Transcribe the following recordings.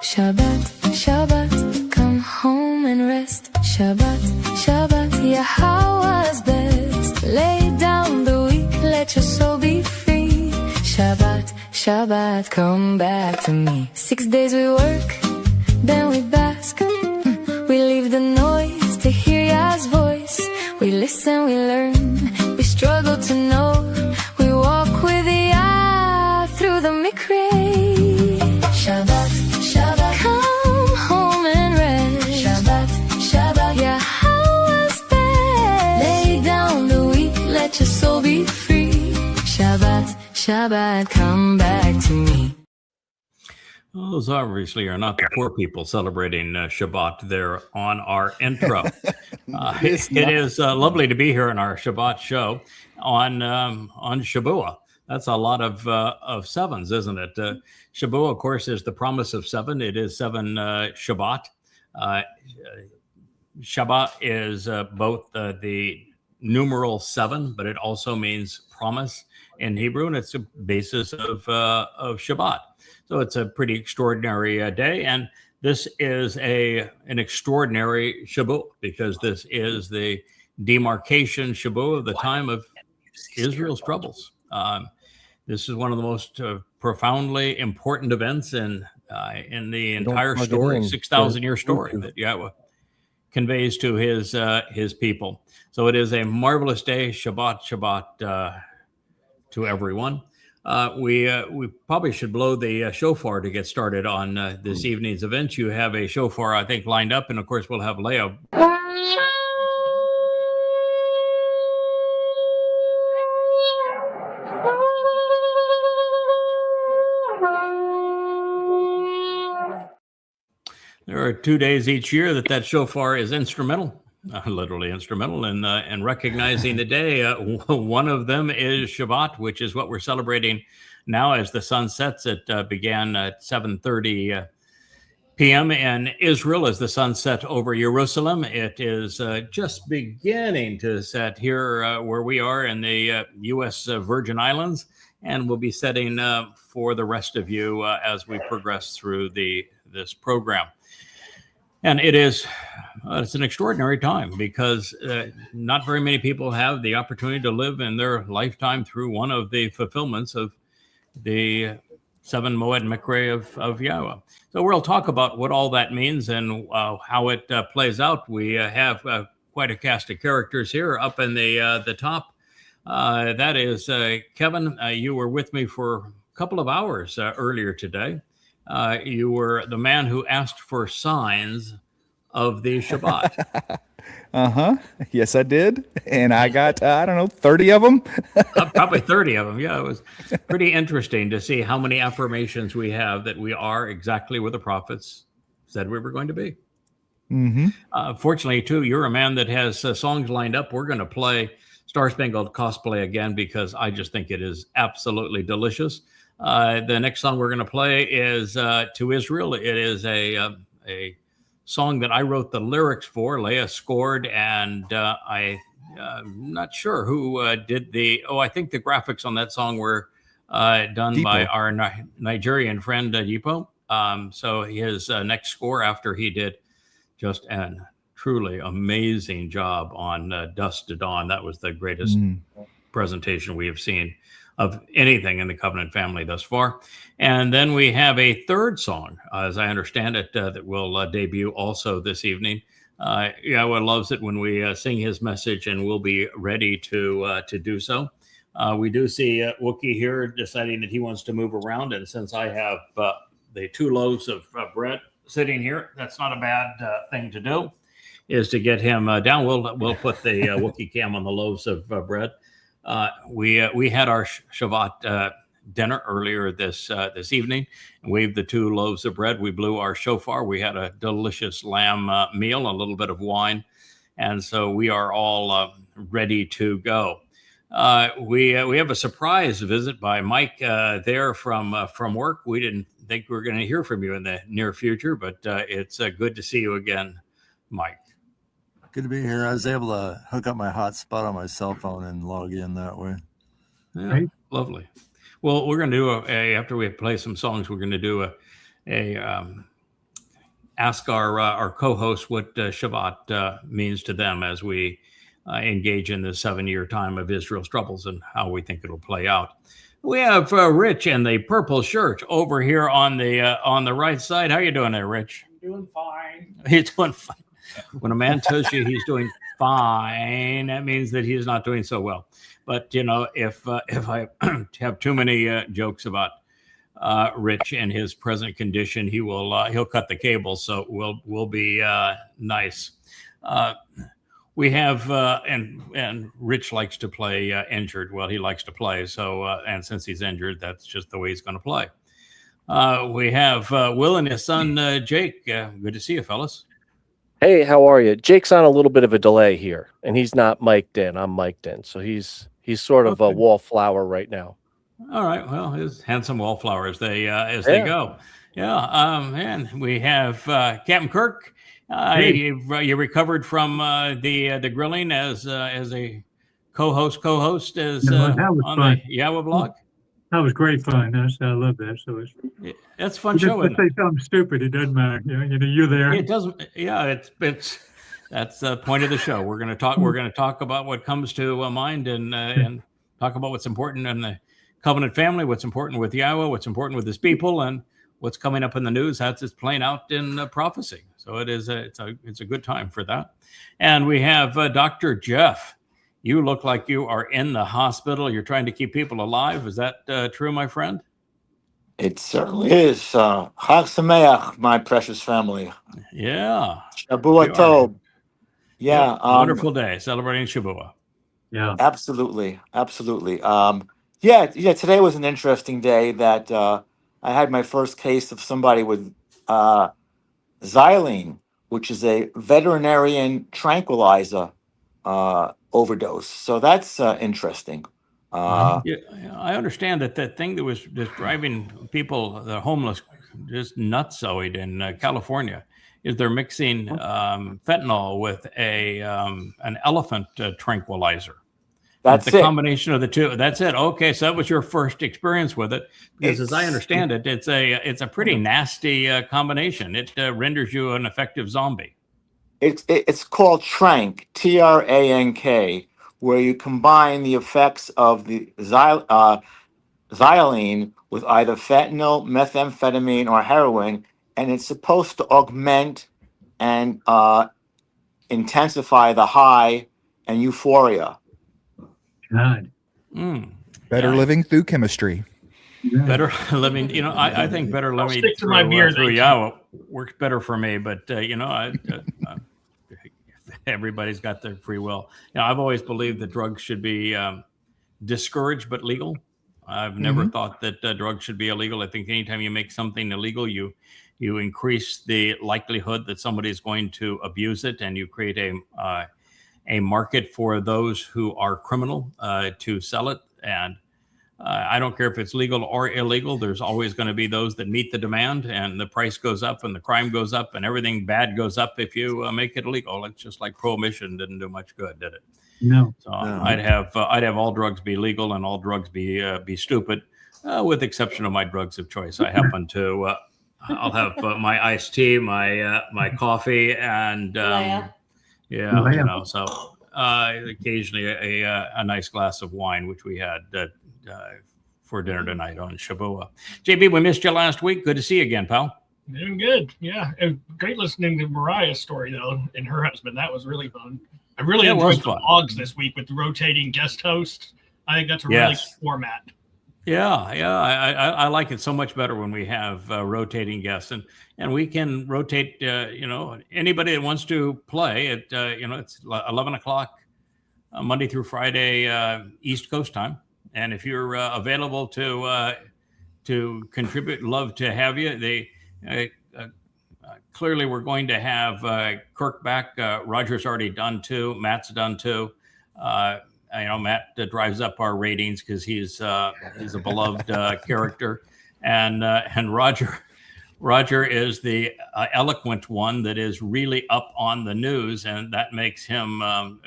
Shabbat, Shabbat, come home and rest. Shabbat, Shabbat, Yahweh's best. Lay down the weak, let your soul be free. Shabbat, Shabbat, come back to me. 6 days we work, then we bask. We leave the noise to hear Yah's voice. We listen, we learn, we struggle to know. We walk with Yah through the mikray. Shabbat, Shabbat, come home and rest. Shabbat, Shabbat, Yahweh's best. Lay down the weak, let your soul be free. Shabbat, Shabbat, come back to me. Well, those obviously are not the poor people celebrating Shabbat there on our intro. It is lovely to be here in our Shabbat show on Shabuw'ah. That's a lot of sevens, isn't it? Shabuw'ah, of course, is the promise of seven. It is seven Shabbat. Shabbat is both the numeral seven, but it also means promise in Hebrew, and it's the basis of Shabbat. So it's a pretty extraordinary day, and this is an extraordinary Shabuw'ah because this is the demarcation Shabuw'ah of the time of Israel's troubles. This is one of the most profoundly important events in the entire story, 6,000-year story that Yahweh conveys to his people. So it is a marvelous day. Shabbat, Shabbat to everyone. We probably should blow the shofar to get started on this evening's event. You have a shofar, I think, lined up, and of course we'll have Leah. There are 2 days each year that shofar is instrumental, literally instrumental in recognizing the day. One of them is Shabbat, which is what we're celebrating now as the sun sets. It began at 7:30 p.m. in Israel as the sun set over Jerusalem. It is just beginning to set here where we are in the U.S. Virgin Islands, and will be setting for the rest of you as we progress through this program. And it's an extraordinary time because not very many people have the opportunity to live in their lifetime through one of the fulfillments of the seven Moed Mikray of Yahweh. So we'll talk about what all that means and how it plays out. We have quite a cast of characters here up in the top. That is Kevin. You were with me for a couple of hours earlier today. You were the man who asked for signs of the Shabbat. Yes, I did. And I got, 30 of them. Probably 30 of them. Yeah, it was pretty interesting to see how many affirmations we have that we are exactly where the prophets said we were going to be. Fortunately, too, you're a man that has songs lined up. We're going to play Star Spangled Cosplay again because I just think it is absolutely delicious. The next song we're going to play is To Israel. It is a song that I wrote the lyrics for. Leah scored, and I'm not sure who did I think the graphics on that song were done Deepo. by our Nigerian friend, Deepo. So his next score after he did just an truly amazing job on Dusk to Dawn. That was the greatest presentation we have seen of anything in the Covenant family thus far. And then we have a third song, as I understand it, that will debut also this evening. Yahweh loves it when we sing his message, and we'll be ready to do so. We do see Wookie here deciding that he wants to move around, and since I have the 2 loaves of bread sitting here, that's not a bad thing to do, is to get him down. We'll put the Wookie cam on the loaves of bread. We had our Shabbat dinner earlier this evening, and waved the 2 loaves of bread. We blew our shofar. We had a delicious lamb meal, a little bit of wine, and so we are all ready to go. We have a surprise visit by Mike there from work. We didn't think we were going to hear from you in the near future, but it's good to see you again, Mike. Good to be here. I was able to hook up my hotspot on my cell phone and log in that way. Yeah, right. Lovely. Well, we're going to do after we play some songs, we're going to do a ask our co-host what Shabbat means to them as we engage in the 7-year time of Israel's troubles and how we think it'll play out. We have Rich in the purple shirt over here on the right side. How you doing there, Rich? Doing fine. He's doing fine. When a man tells you he's doing fine, that means that he's not doing so well. But if I have too many jokes about Rich and his present condition, he'll cut the cable. So we'll be nice. We have and Rich likes to play injured. Well, he likes to play. So and since he's injured, that's just the way he's going to play. We have Will and his son Jake. Good to see you, fellas. Hey, how are you? Jake's on a little bit of a delay here, and he's not mic'd in. I'm mic'd in, so he's sort of a wallflower right now. All right. Well, his handsome wallflowers they go. Yeah. And we have Captain Kirk. You recovered from the grilling as a co-host as that was on fun. the Yahweh blog. That was great fun. I love that. So That's a fun show. Let's say something stupid. It doesn't matter. You're there. It doesn't. Yeah, it's that's the point of the show. We're going to talk. We're going to talk about what comes to mind and talk about what's important in the covenant family, what's important with Yahweh, what's important with His people, and what's coming up in the news. That's it's playing out in prophecy. So it's a good time for that. And we have Dr. Jeff. You look like you are in the hospital. You're trying to keep people alive. Is that true, my friend? It certainly is. Chag Sameach, my precious family. Yeah. Shabuw'ah. Yeah. Wonderful day celebrating Shabuw'ah. Yeah. Absolutely. Yeah. Today was an interesting day that I had my first case of somebody with xylene, which is a veterinarian tranquilizer overdose. So that's interesting. I understand that thing that was just driving people, the homeless, just nutsoid in California, is they're mixing fentanyl with an elephant tranquilizer. That's the it. Combination of the two. That's it. Okay, so that was your first experience with it, because as I understand it, it's a pretty nasty combination. It renders you an effective zombie. It's called Trank, Trank, where you combine the effects of the xylene with either fentanyl, methamphetamine, or heroin, and it's supposed to augment and intensify the high and euphoria. God. Better living through chemistry. Yeah. Better living, I think better living stick to my beer, through Yahweh works better for me. But everybody's got their free will. I've always believed that drugs should be discouraged but legal. I've never thought that drugs should be illegal. I think anytime you make something illegal, you increase the likelihood that somebody is going to abuse it, and you create a market for those who are criminal to sell it. And I don't care if it's legal or illegal. There's always going to be those that meet the demand, and the price goes up and the crime goes up and everything bad goes up if you make it illegal. It's just like prohibition didn't do much good, did it? No. So I'd have all drugs be legal and all drugs be stupid, with exception of my drugs of choice. I happen to I'll have my iced tea, my coffee, and so occasionally a nice glass of wine, which we had for dinner tonight on Shabuw'ah. JB, we missed you last week. Good to see you again, pal. Doing good. Yeah. Great listening to Mariah's story, though, and her husband. That was really fun. I really enjoyed the vlogs this week with the rotating guest host. I think that's a really good format. Yeah. I like it so much better when we have rotating guests, and we can rotate. Anybody that wants to play at it's 11 o'clock Monday through Friday East Coast time, and if you're available to contribute, love to have you. Clearly, we're going to have Kirk back. Roger's already done too. Matt's done too. Matt drives up our ratings because he's a beloved character, and Roger is the eloquent one that is really up on the news, and that makes him.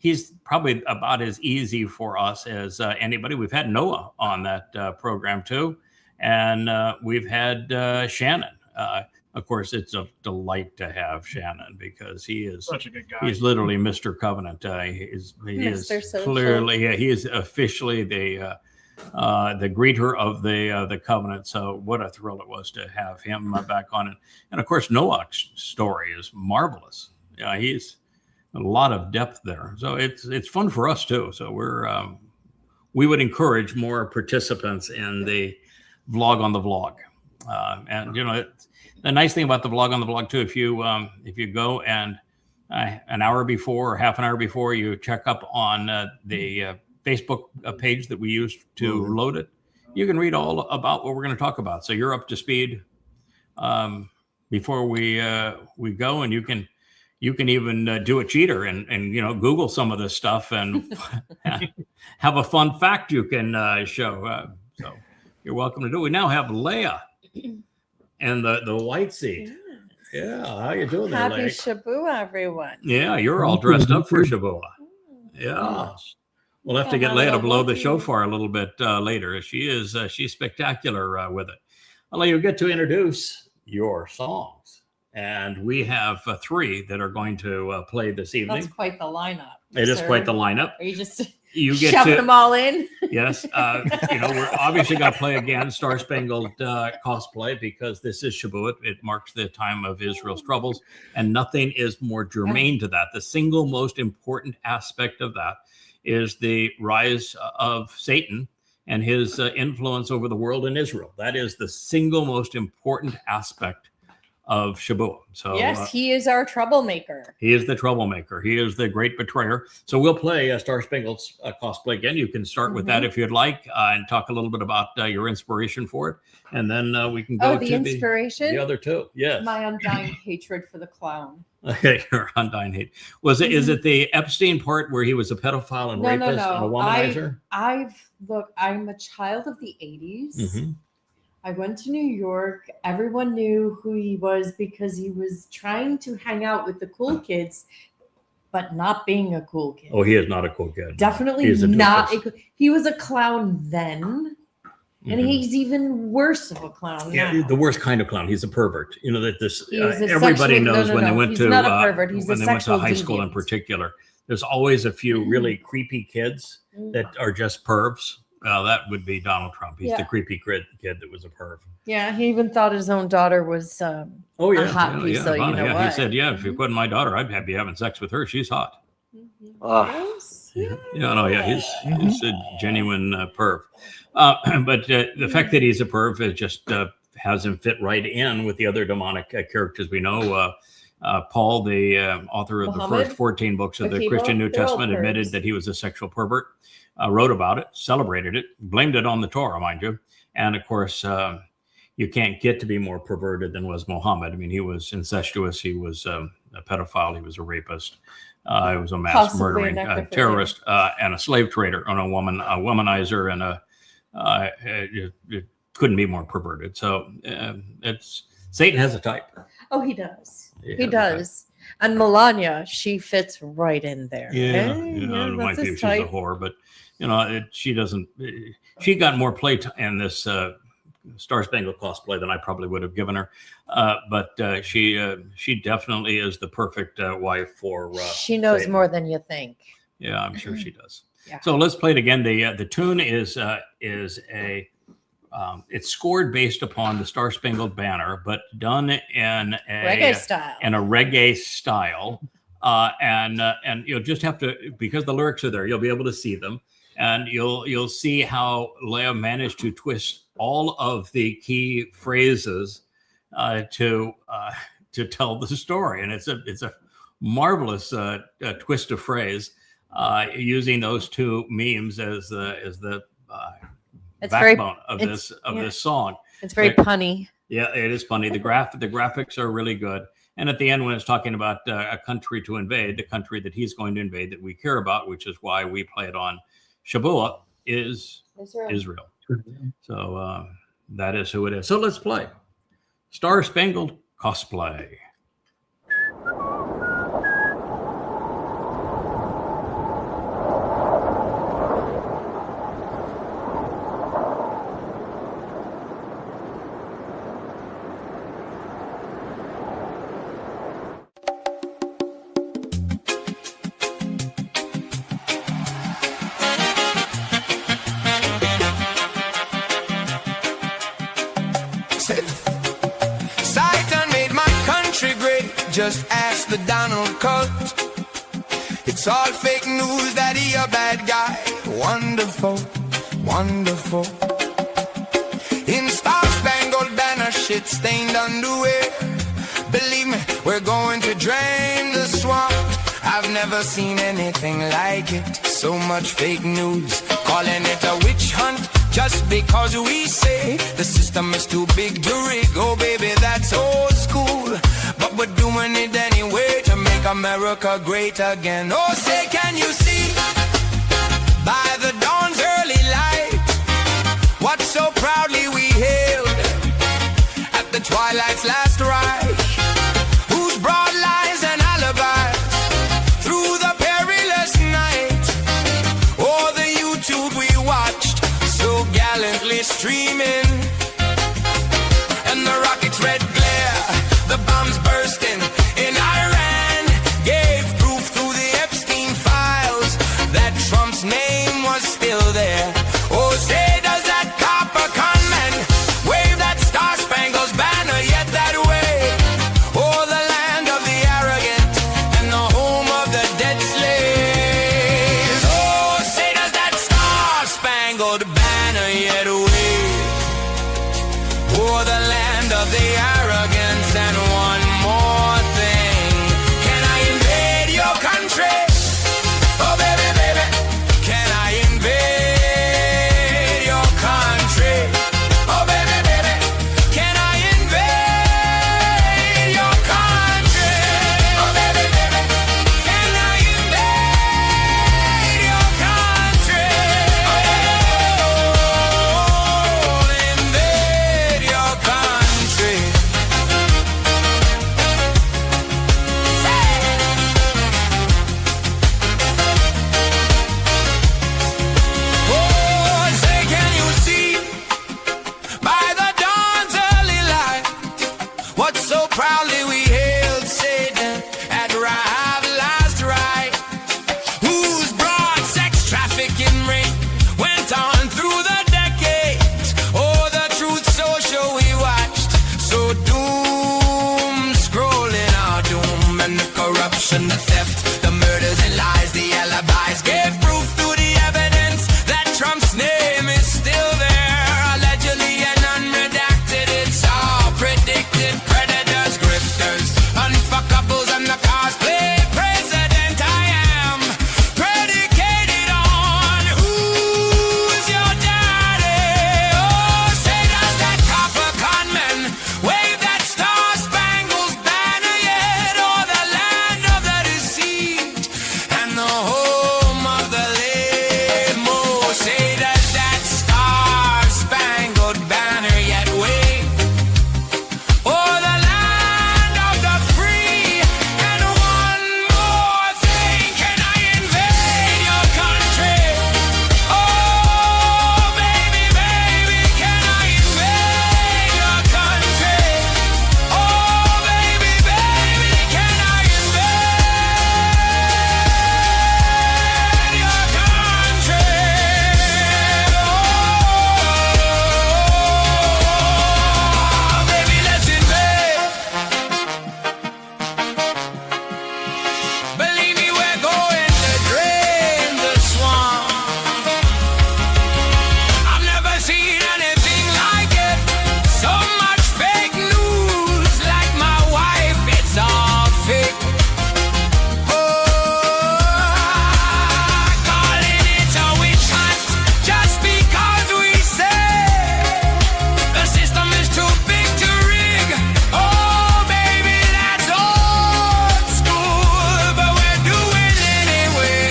He's probably about as easy for us as anybody. We've had Noah on that program too, and we've had Shannon. of course, it's a delight to have Shannon because he is Such a good guy. He's literally Mr. Covenant. He is Social. clearly, he is officially the greeter of the Covenant. So what a thrill it was to have him back on it. And of course, Noach's story is marvelous. He's a lot of depth there. So it's fun for us too. So we would encourage more participants in the vlog on the vlog. And the nice thing about the vlog on the vlog too, if you go and an hour before or half an hour before you check up on the Facebook page that we used to load it, you can read all about what we're going to talk about. So you're up to speed before we go, and you can even do a cheater and Google some of this stuff and have a fun fact you can show. So you're welcome to do it. We now have Leah and the white seat. Yeah, how you doing there, Happy Leah? Shabuw'ah, everyone. Yeah, you're all dressed up for Shabuw'ah. Yeah. We'll have to get Leah to blow the shofar a little bit later. She's spectacular with it. Well, you get to introduce your songs. And we have 3 that are going to play this evening. That's quite the lineup. It is quite the lineup. Are you just get shoving them all in? Yes. We're obviously going to play again Star Spangled cosplay because this is Shabuw'ah. It marks the time of Israel's troubles. And nothing is more germane to that. The single most important aspect of that is the rise of Satan and his influence over the world in Israel. That is the single most important aspect of Shabuw'ah. So yes, he is our troublemaker. He is the troublemaker. He is the great betrayer. So we'll play Star Spangled cosplay again. You can start with that if you'd like, and talk a little bit about your inspiration for it, and then we can go to inspiration. The other 2. Yes, my undying hatred for the clown. Your undying hate. Was it? Is it the Epstein part where he was a pedophile and rapist and a womanizer? I'm a child of the 80s. I went to New York. Everyone knew who he was because he was trying to hang out with the cool kids, but not being a cool kid. Oh, he is not a cool kid. Definitely not. He was a clown then, and he's even worse of a clown now. The worst kind of clown. He's a pervert. Everybody knows when they went to high school in particular. There's always a few really creepy kids that are just pervs. That would be Donald Trump. He's the creepy kid that was a perv. Yeah, he even thought his own daughter was a hot piece. So you know what? He said, "Yeah, if you put my daughter, I'd be having sex with her. She's hot." Yes. He's a genuine perv. But the fact that he's a perv is just has him fit right in with the other demonic characters we know. Paul, the author of the first 14 books of the Christian New Testament, admitted that he was a sexual pervert. Wrote about it, celebrated it, blamed it on the Torah, mind you. And of course, you can't get to be more perverted than was Muhammad. I mean, he was incestuous. He was a pedophile. He was a rapist. He was a mass murdering terrorist and a slave trader, and a womanizer, and it couldn't be more perverted. So Satan has a type. Oh, he does. He does. And Melania, she fits right in there. Yeah, might be she's a whore, but she doesn't. She got more play in this Star Spangled cosplay than I probably would have given her. But she definitely is the perfect wife for. She knows Satan. More than you think. Yeah, I'm sure she does. Yeah. So let's play it again. The tune is it's scored based upon the Star Spangled Banner, but done in a reggae style. And you'll just have to, because the lyrics are there, you'll be able to see them, and you'll see how Leah managed to twist all of the key phrases to tell the story, and it's a marvelous twist of phrase using those 2 memes as the backbone of this song. It's very punny. Yeah, it is funny. The graphics are really good. And at the end, when it's talking about a country to invade, the country that he's going to invade that we care about, which is why we play it on Shabuw'ah, is Israel. So that is who it is. So let's play Star Spangled Cosplay. just ask the Donald Cook. It's all fake news that he a bad guy. Wonderful, wonderful. In star-spangled banner, shit-stained underwear. Believe me, we're going to drain the swamp. I've never seen anything like it. So much fake news, calling it a witch hunt. Just because we say the system is too big to rig. Oh baby, that's old school, but we're doing it anyway to make America great again. Oh, say, can you see by the dawn's early light what so proudly we hailed at the twilight's last ride? Whose broad lies and alibis through the perilous night? Oh, the YouTube we watched so gallantly streaming, and the rocket's red glare, the bombs bursting in Iran, gave proof through the Epstein files that Trump's name was still there. Oh, say, does that copper con man wave that star-spangled banner yet that way? Oh, the land of the arrogant and the home of the dead slaves. Oh, say, does that star-spangled banner yet wave? Oh, the land of the arrogance. And one more thing, can I invade your country? Oh baby, baby, can I invade your country? Oh baby, baby, can I invade your country? Oh baby, baby, can I invade your country? Oh, invade your country. Oh, say, can you see by the dawn's early light what so proudly we hailed Satan at Rahab last right? Whose broad sex trafficking ring went on through the decades? Oh, the Truth Social we watched, so doom scrolling our doom, and the corruption, the theft, the murders and lies, the alibis gave proof through the evidence that Trump's name is still there, allegedly and unredacted. It's all predicted. Predators, grifters, unfuckables, and the cosplay president. I am predicated on who's your daddy. Oh, say, does that copper conman wave that star-spangled banner yet? Oh, the land of the deceived and the home of the lame. Oh, say, does that star-spangled banner yet wave? Oh, the land of the free. And one more thing, can I invade your country? Oh, baby, baby, can I invade your country? Oh, baby, baby, can I invade your country? Oh, baby, let's invade. Believe me, we're going to drain the swamp. I've never seen anything like it. So much fake news, like my wife, it's all fake. Oh, calling it a witch hunt just because we say the system is too big to rig. Oh, baby, that's old school, but we're doing it anyway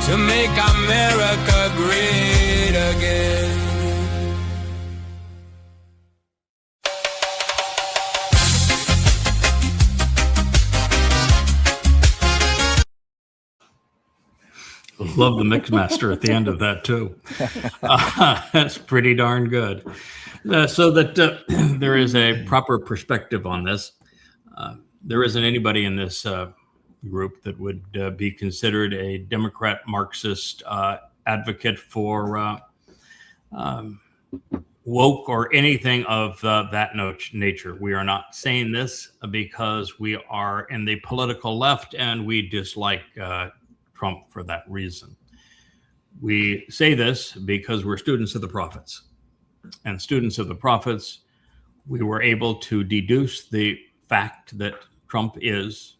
to make America great again. Love the mix master at the end of that too. That's pretty darn good. So that there is a proper perspective on this. There isn't anybody in this group that would be considered a Democrat Marxist advocate for woke or anything of that nature. We are not saying this because we are in the political left and we dislike Trump for that reason. We say this because we're students of the prophets. And students of the prophets, we were able to deduce the fact that Trump is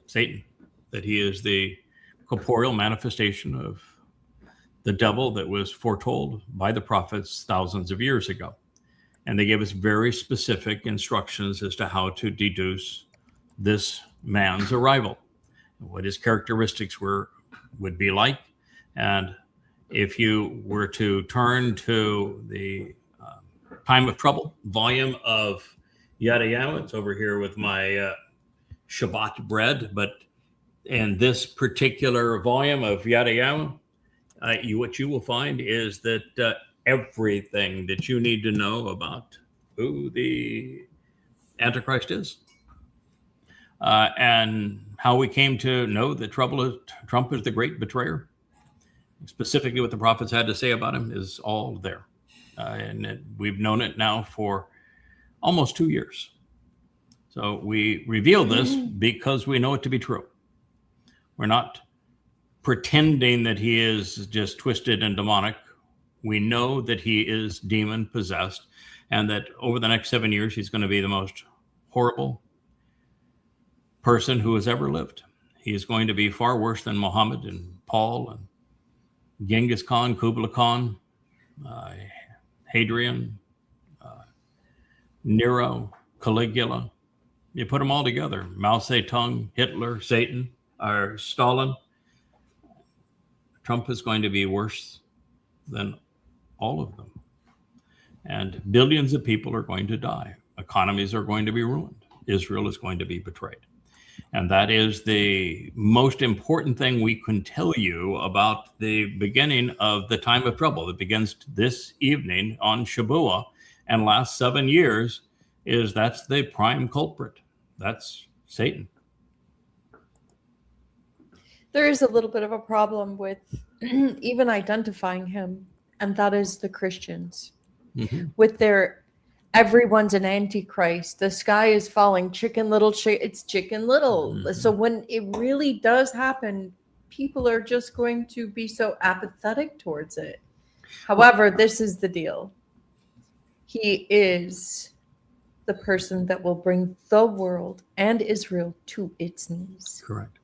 Satan, that he is the corporeal manifestation of the devil that was foretold by the prophets thousands of years ago. And they gave us very specific instructions as to how to deduce this man's arrival, what his characteristics would be like. And if you were to turn to the Time of Trouble volume of Yada, it's over here with my Shabbat bread, but in this particular volume of Yada, what you will find is that everything that you need to know about who the Antichrist is and how we came to know that Trump is the great betrayer, specifically what the prophets had to say about him, is all there. And we've known it now for almost 2 years. So we reveal this because we know it to be true. We're not pretending that he is just twisted and demonic. We know that he is demon possessed and that over the next 7 years, he's going to be the most horrible person who has ever lived. He is going to be far worse than Muhammad and Paul and Genghis Khan, Kublai Khan, Hadrian, Nero, Caligula. You put them all together, Mao Zedong, Hitler, Satan, or Stalin. Trump is going to be worse than all of them. And billions of people are going to die. Economies are going to be ruined. Israel is going to be betrayed. And that is the most important thing we can tell you about the beginning of the time of trouble that begins this evening on Shabuw'ah and lasts 7 years, is that's the prime culprit. That's Satan. There is a little bit of a problem with even identifying him, and that is the Christians. With their everyone's an antichrist, the sky is falling, Chicken Little, it's Chicken Little. So when it really does happen, people are just going to be so apathetic towards it. However, this is the deal. He is the person that will bring the world and Israel to its knees. Correct.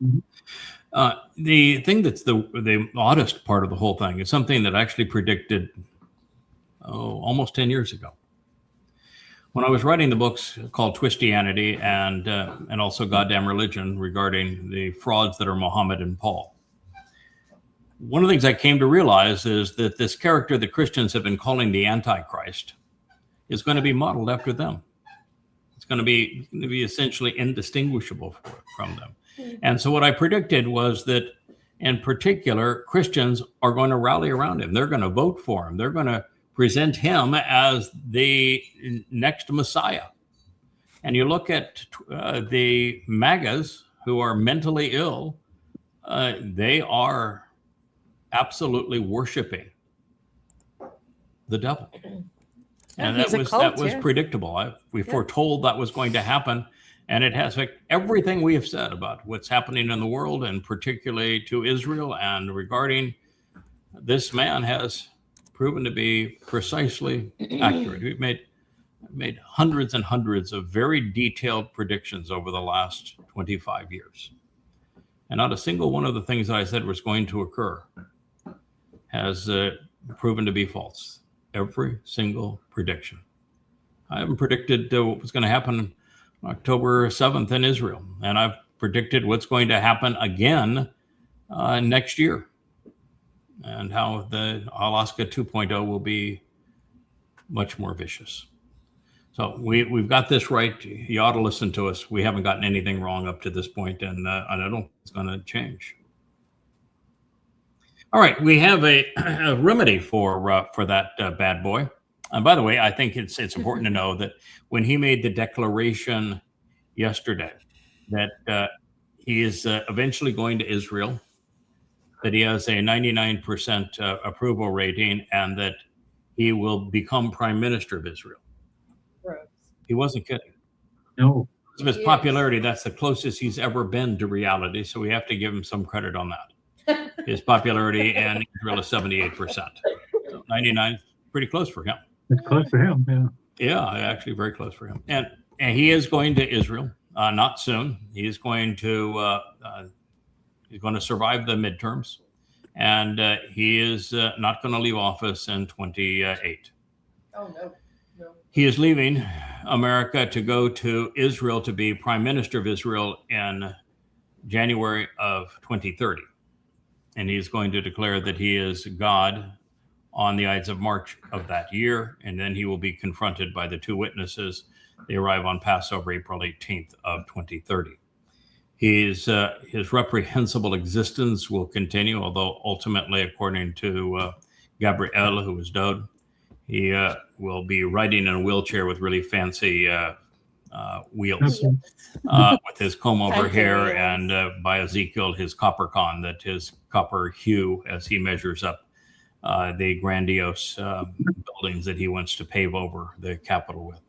The thing that's the oddest part of the whole thing is something that I actually predicted almost 10 years ago. When I was writing the books called Twistianity and also Goddamn Religion regarding the frauds that are Muhammad and Paul, one of the things I came to realize is that this character that Christians have been calling the Antichrist is going to be modeled after them. It's going to be essentially indistinguishable from them. And so what I predicted was that, in particular, Christians are going to rally around him. They're going to vote for him. They're going to present him as the next Messiah. And you look at the MAGAs who are mentally ill, they are absolutely worshiping the devil. And that was predictable. We foretold that was going to happen. And it has everything we have said about what's happening in the world, and particularly to Israel and regarding this man, has proven to be precisely accurate. We've made hundreds and hundreds of very detailed predictions over the last 25 years. And not a single one of the things that I said was going to occur has proven to be false. Every single prediction. I haven't predicted what was going to happen October 7th in Israel. And I've predicted what's going to happen again next year, and how the Alaska 2.0 will be much more vicious. So we've got this right. You ought to listen to us. We haven't gotten anything wrong up to this point, and I don't think it's going to change. All right, we have a remedy for that bad boy. And by the way, I think it's important to know that when he made the declaration yesterday that he is eventually going to Israel, that he has a 99% approval rating, and that he will become prime minister of Israel. Gross. He wasn't kidding. No. Of his popularity, that's the closest he's ever been to reality. So we have to give him some credit on that. His popularity in Israel is 78%. So 99 is pretty close for him. It's close for him. Yeah. Yeah, actually very close for him. And he is going to Israel, not soon. He's going to survive the midterms, and he is not going to leave office in 28. Oh, no. He is leaving America to go to Israel to be prime minister of Israel in January of 2030. And he's going to declare that he is God on the Ides of March of that year. And then he will be confronted by the two witnesses. They arrive on Passover, April 18th of 2030. His reprehensible existence will continue, although ultimately, according to Gabriel, who was Dode, he will be riding in a wheelchair with really fancy wheels, with his comb over hair, and by Ezekiel, his copper con, that his copper hue as he measures up the grandiose buildings that he wants to pave over the Capitol with.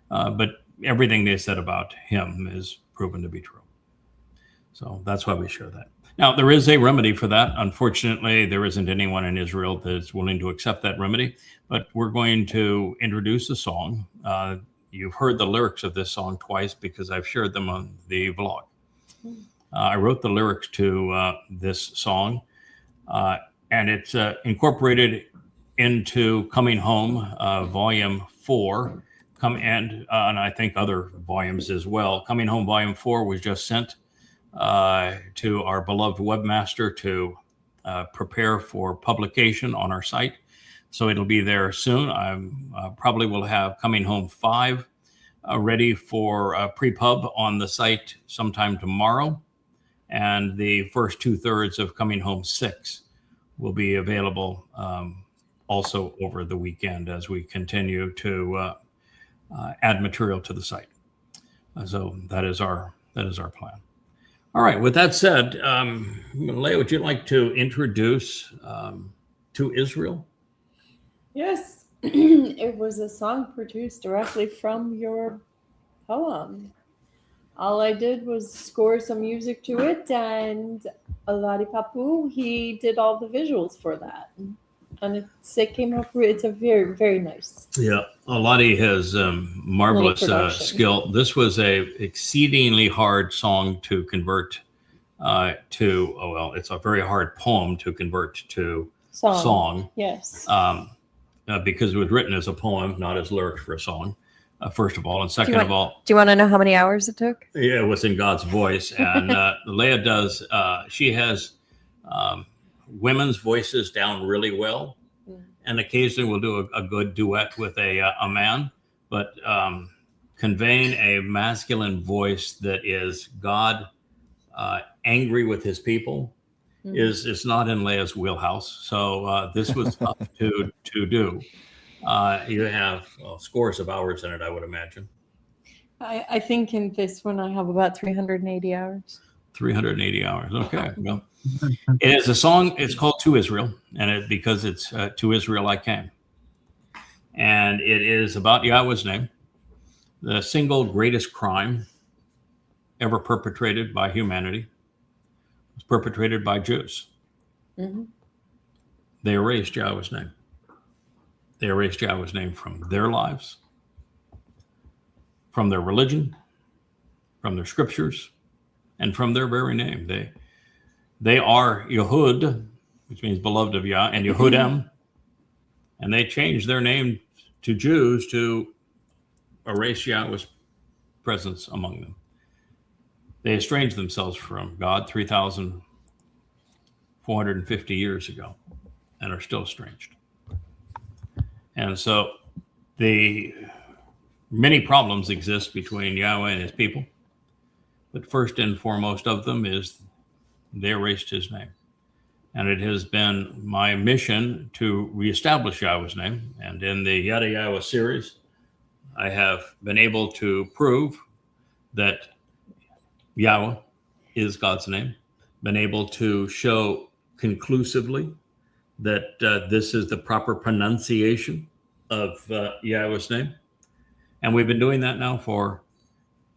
But everything they said about him is proven to be true. So that's why we share that. Now, there is a remedy for that. Unfortunately, there isn't anyone in Israel that's willing to accept that remedy, but we're going to introduce a song. You've heard the lyrics of this song twice because I've shared them on the vlog. I wrote the lyrics to this song, and it's incorporated into Coming Home, Volume 4, and I think other volumes as well. Coming Home Volume 4 was just sent to our beloved webmaster to prepare for publication on our site. So it'll be there soon. I probably will have Coming Home 5 ready for pre-pub on the site sometime tomorrow. And the first 2/3 of Coming Home 6 will be available also over the weekend as we continue to add material to the site. So that is our plan. All right. With that said, Leah, would you like to introduce To Israel? Yes. It was a song produced directly from your poem. All I did was score some music to it, and Aladi Papu, he did all the visuals for that. And it came up, it's a very, very nice. Yeah, Aladi has marvelous skill. This was a exceedingly hard song to convert it's a very hard poem to convert to song. Yes. Because it was written as a poem, not as lyrics for a song, first of all. And second of all... Do you want to know how many hours it took? Yeah, it was in God's voice. And Leah does, she has women's voices down really well. And occasionally we'll do a good duet with a man. But conveying a masculine voice that is God angry with his people is not in Leah's wheelhouse. So this was tough to do. You have scores of hours in it, I would imagine. I think in this one I have about 380 hours. 380 hours. Okay. Well, it is a song. It's called To Israel, and because it's To Israel I Came. And it is about Yahweh's name, the single greatest crime ever perpetrated by humanity was perpetrated by Jews. Mm-hmm. They erased Yahweh's name. They erased Yahweh's name from their lives, from their religion, from their scriptures, and from their very name. They are Yehud, which means beloved of Yah, and Yehudim, and they changed their name to Jews to erase Yahweh's presence among them. They estranged themselves from God 3,450 years ago and are still estranged. And so many problems exist between Yahweh and his people. But first and foremost of them is they erased his name. And it has been my mission to reestablish Yahweh's name. And in the Yada Yahweh series, I have been able to prove that Yahweh is God's name, been able to show conclusively that this is the proper pronunciation of Yahweh's name. And we've been doing that now for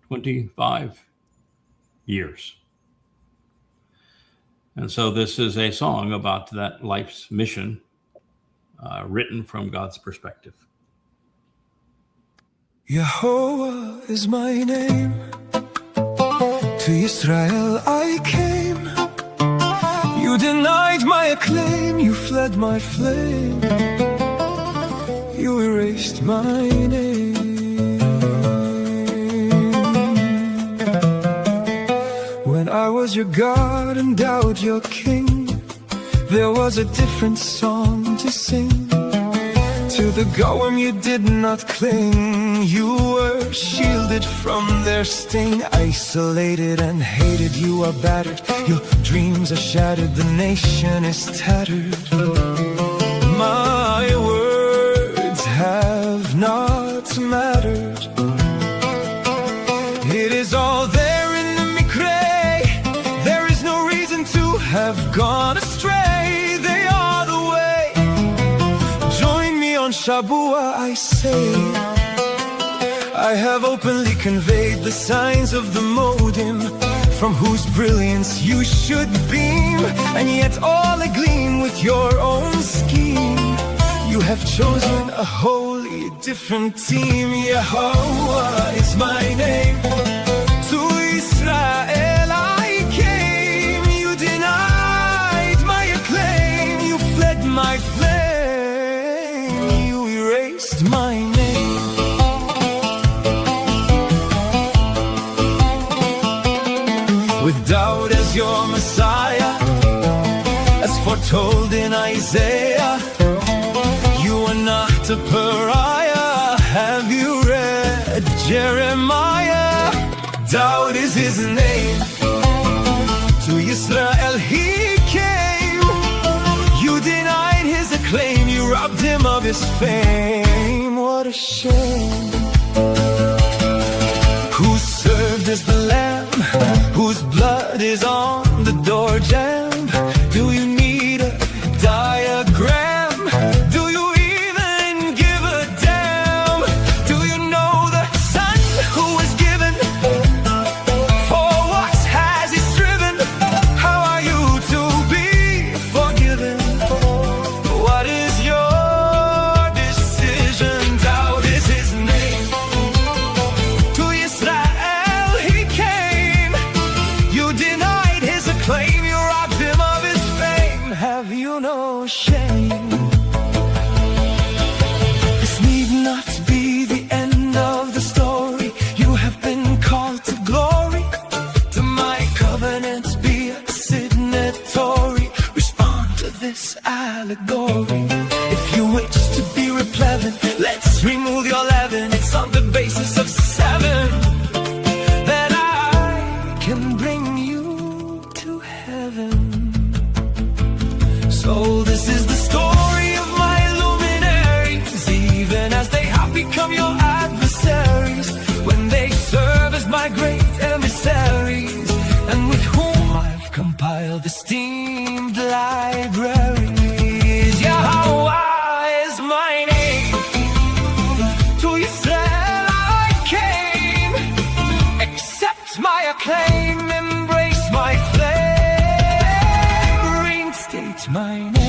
25 years. And so this is a song about that life's mission, written from God's perspective. Yehovah is my name. To Israel I came. You denied my acclaim. You fled my flame. You erased my name. When I was your God and thou your king, there was a different song to sing. To the goem you did not cling. You were shielded from their sting. Isolated and hated, you are battered. Your dreams are shattered, the nation is tattered. My words have not mattered. It is all there in the Mikre. There is no reason to have gone astray. They are the way. Join me on Shabuw'ah, I say. I have openly conveyed the signs of the Modim, from whose brilliance you should beam, and yet all agleam with your own scheme. You have chosen a wholly different team. Yehovah is my name. To Israel I came. You denied my acclaim. You fled my flame. You erased my name. With doubt as your Messiah, as foretold in Isaiah, you are not a pariah. Have you read Jeremiah? Doubt is his name. To Israel he came. You denied his acclaim. You robbed him of his fame. What a shame. Who served as the lamb, whose blood is on the door jamb? Do you need a diagram? Do you even give a damn? Do you know the son who was given? For what has he striven? How are you to be forgiven? What is your decision? Doubt is his name. To Israel he came. You denied his acclaim. You robbed him of his fame. Have you no shame? This need not be the end of the story. You have been called to glory. To my covenant be a signatory. Respond to this allegory. If you wish to be replevin, let's remove your leaven. It's on the basis of 7 that I can bring you to heaven. So this is the story of my luminaries, even as they have become your adversaries, when they serve as my great emissaries, and with whom I've compiled esteemed libraries. Yahweh is my name. To Israel I came. Accept my acclaim, embrace my flame, reinstate my name.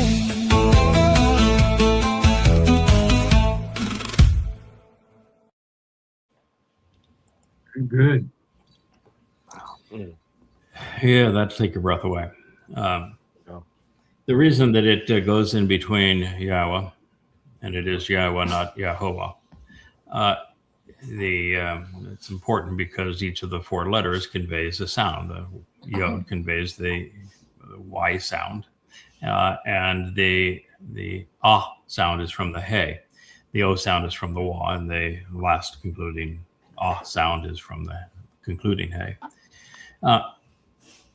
Good. Yeah, that'll take your breath away. The reason that it goes in between Yahweh, and it is Yahweh, not Yehovah, it's important because each of the 4 letters conveys a sound. The Yod conveys the Y sound, and the Ah sound is from the Hey. The O sound is from the Wa, and the last concluding Ah sound is from the concluding Hey.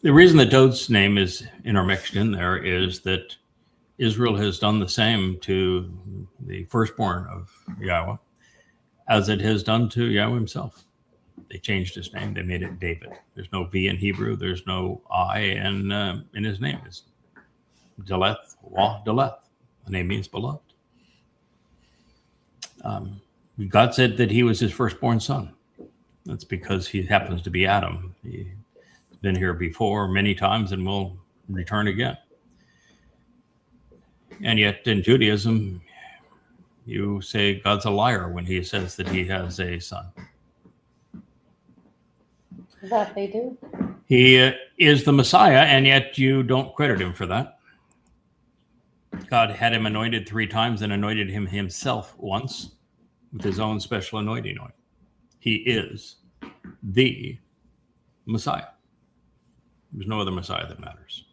The reason that Dod's name is intermixed in there is that Israel has done the same to the firstborn of Yahweh as it has done to Yahweh himself. They changed his name. They made it David. There's no V in Hebrew. There's no I in his name. It's Deleth, Wa Deleth. The name means beloved. God said that he was his firstborn son. That's because he happens to be Adam. He's been here before many times and will return again. And yet in Judaism, you say God's a liar when he says that he has a son. That they do. He is the Messiah, and yet you don't credit him for that. God had him anointed 3 times and anointed him himself once with his own special anointing oil. He is the Messiah. There's no other Messiah that matters.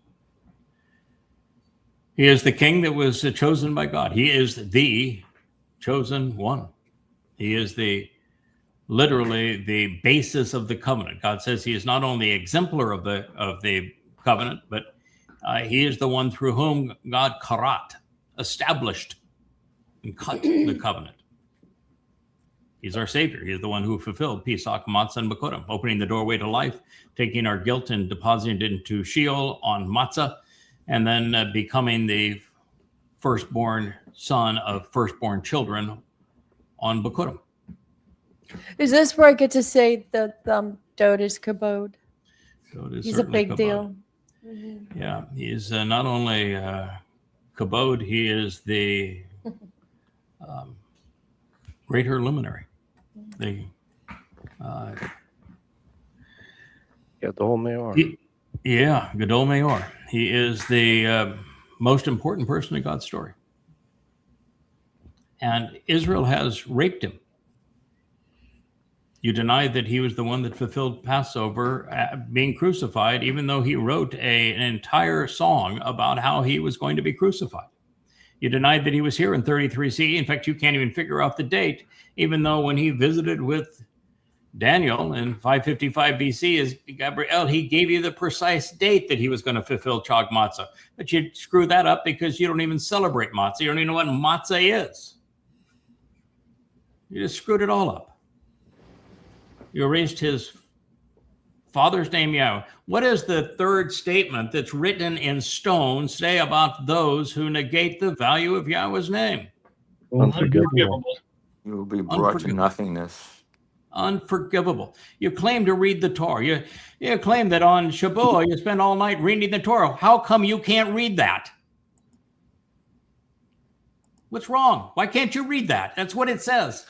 He is the king that was chosen by God. He is the chosen one. He is literally the basis of the covenant. God says he is not only exemplar of the covenant, but he is the one through whom God karat, established and cut the covenant. He's our Savior. He is the one who fulfilled Pesach, Matzah, and Bikurim, opening the doorway to life, taking our guilt and depositing it into Sheol on Matzah, and then becoming the firstborn son of firstborn children on Bikurim. Is this where I get to say that Dode is kabod? He's a big kabod. deal. Yeah, he's not only kabod, he is the greater luminary. Gadol Meor. Gadol Meor. He is the most important person in God's story. And Israel has raped him. You deny that he was the one that fulfilled Passover being crucified, even though he wrote an entire song about how he was going to be crucified. You denied that he was here in 33 CE. In fact, you can't even figure out the date, even though when he visited with Daniel in 555 BC as Gabriel, he gave you the precise date that he was going to fulfill Chag Matzah. But you screw that up because you don't even celebrate matzah. You don't even know what matzah is. You just screwed it all up. You erased his father's name, Yahweh. What is the third statement that's written in stone say about those who negate the value of Yahweh's name? Unforgivable. You will be brought to nothingness. Unforgivable. You claim to read the Torah. You claim that on Shabuw'ah you spend all night reading the Torah. How come you can't read that? What's wrong? Why can't you read that? That's what it says.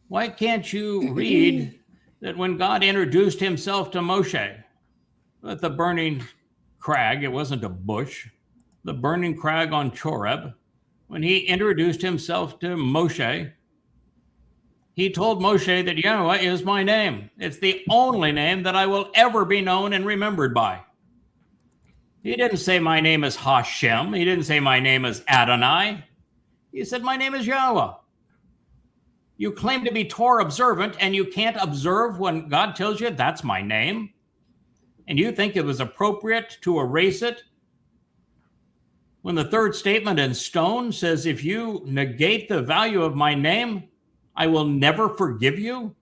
Why can't you read that when God introduced himself to Moshe at the burning crag, it wasn't a bush, the burning crag on Choreb, when he introduced himself to Moshe, he told Moshe that Yahweh is my name. It's the only name that I will ever be known and remembered by. He didn't say my name is Hashem. He didn't say my name is Adonai. He said my name is Yahweh. You claim to be Torah observant and you can't observe when God tells you that's my name. And you think it was appropriate to erase it when the third statement in stone says, if you negate the value of my name, I will never forgive you.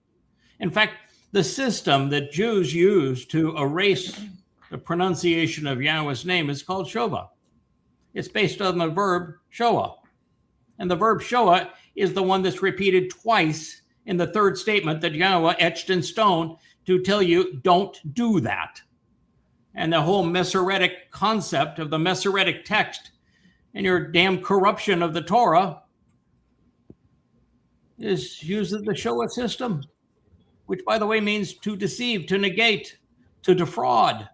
In fact, the system that Jews use to erase the pronunciation of Yahweh's name is called Shova. It's based on the verb shoah. And the verb shoah is the one that's repeated twice in the third statement that Yahweh etched in stone to tell you, don't do that. And the whole Masoretic concept of the Masoretic text and your damn corruption of the Torah is using the Shoah system, which, by the way, means to deceive, to negate, to defraud.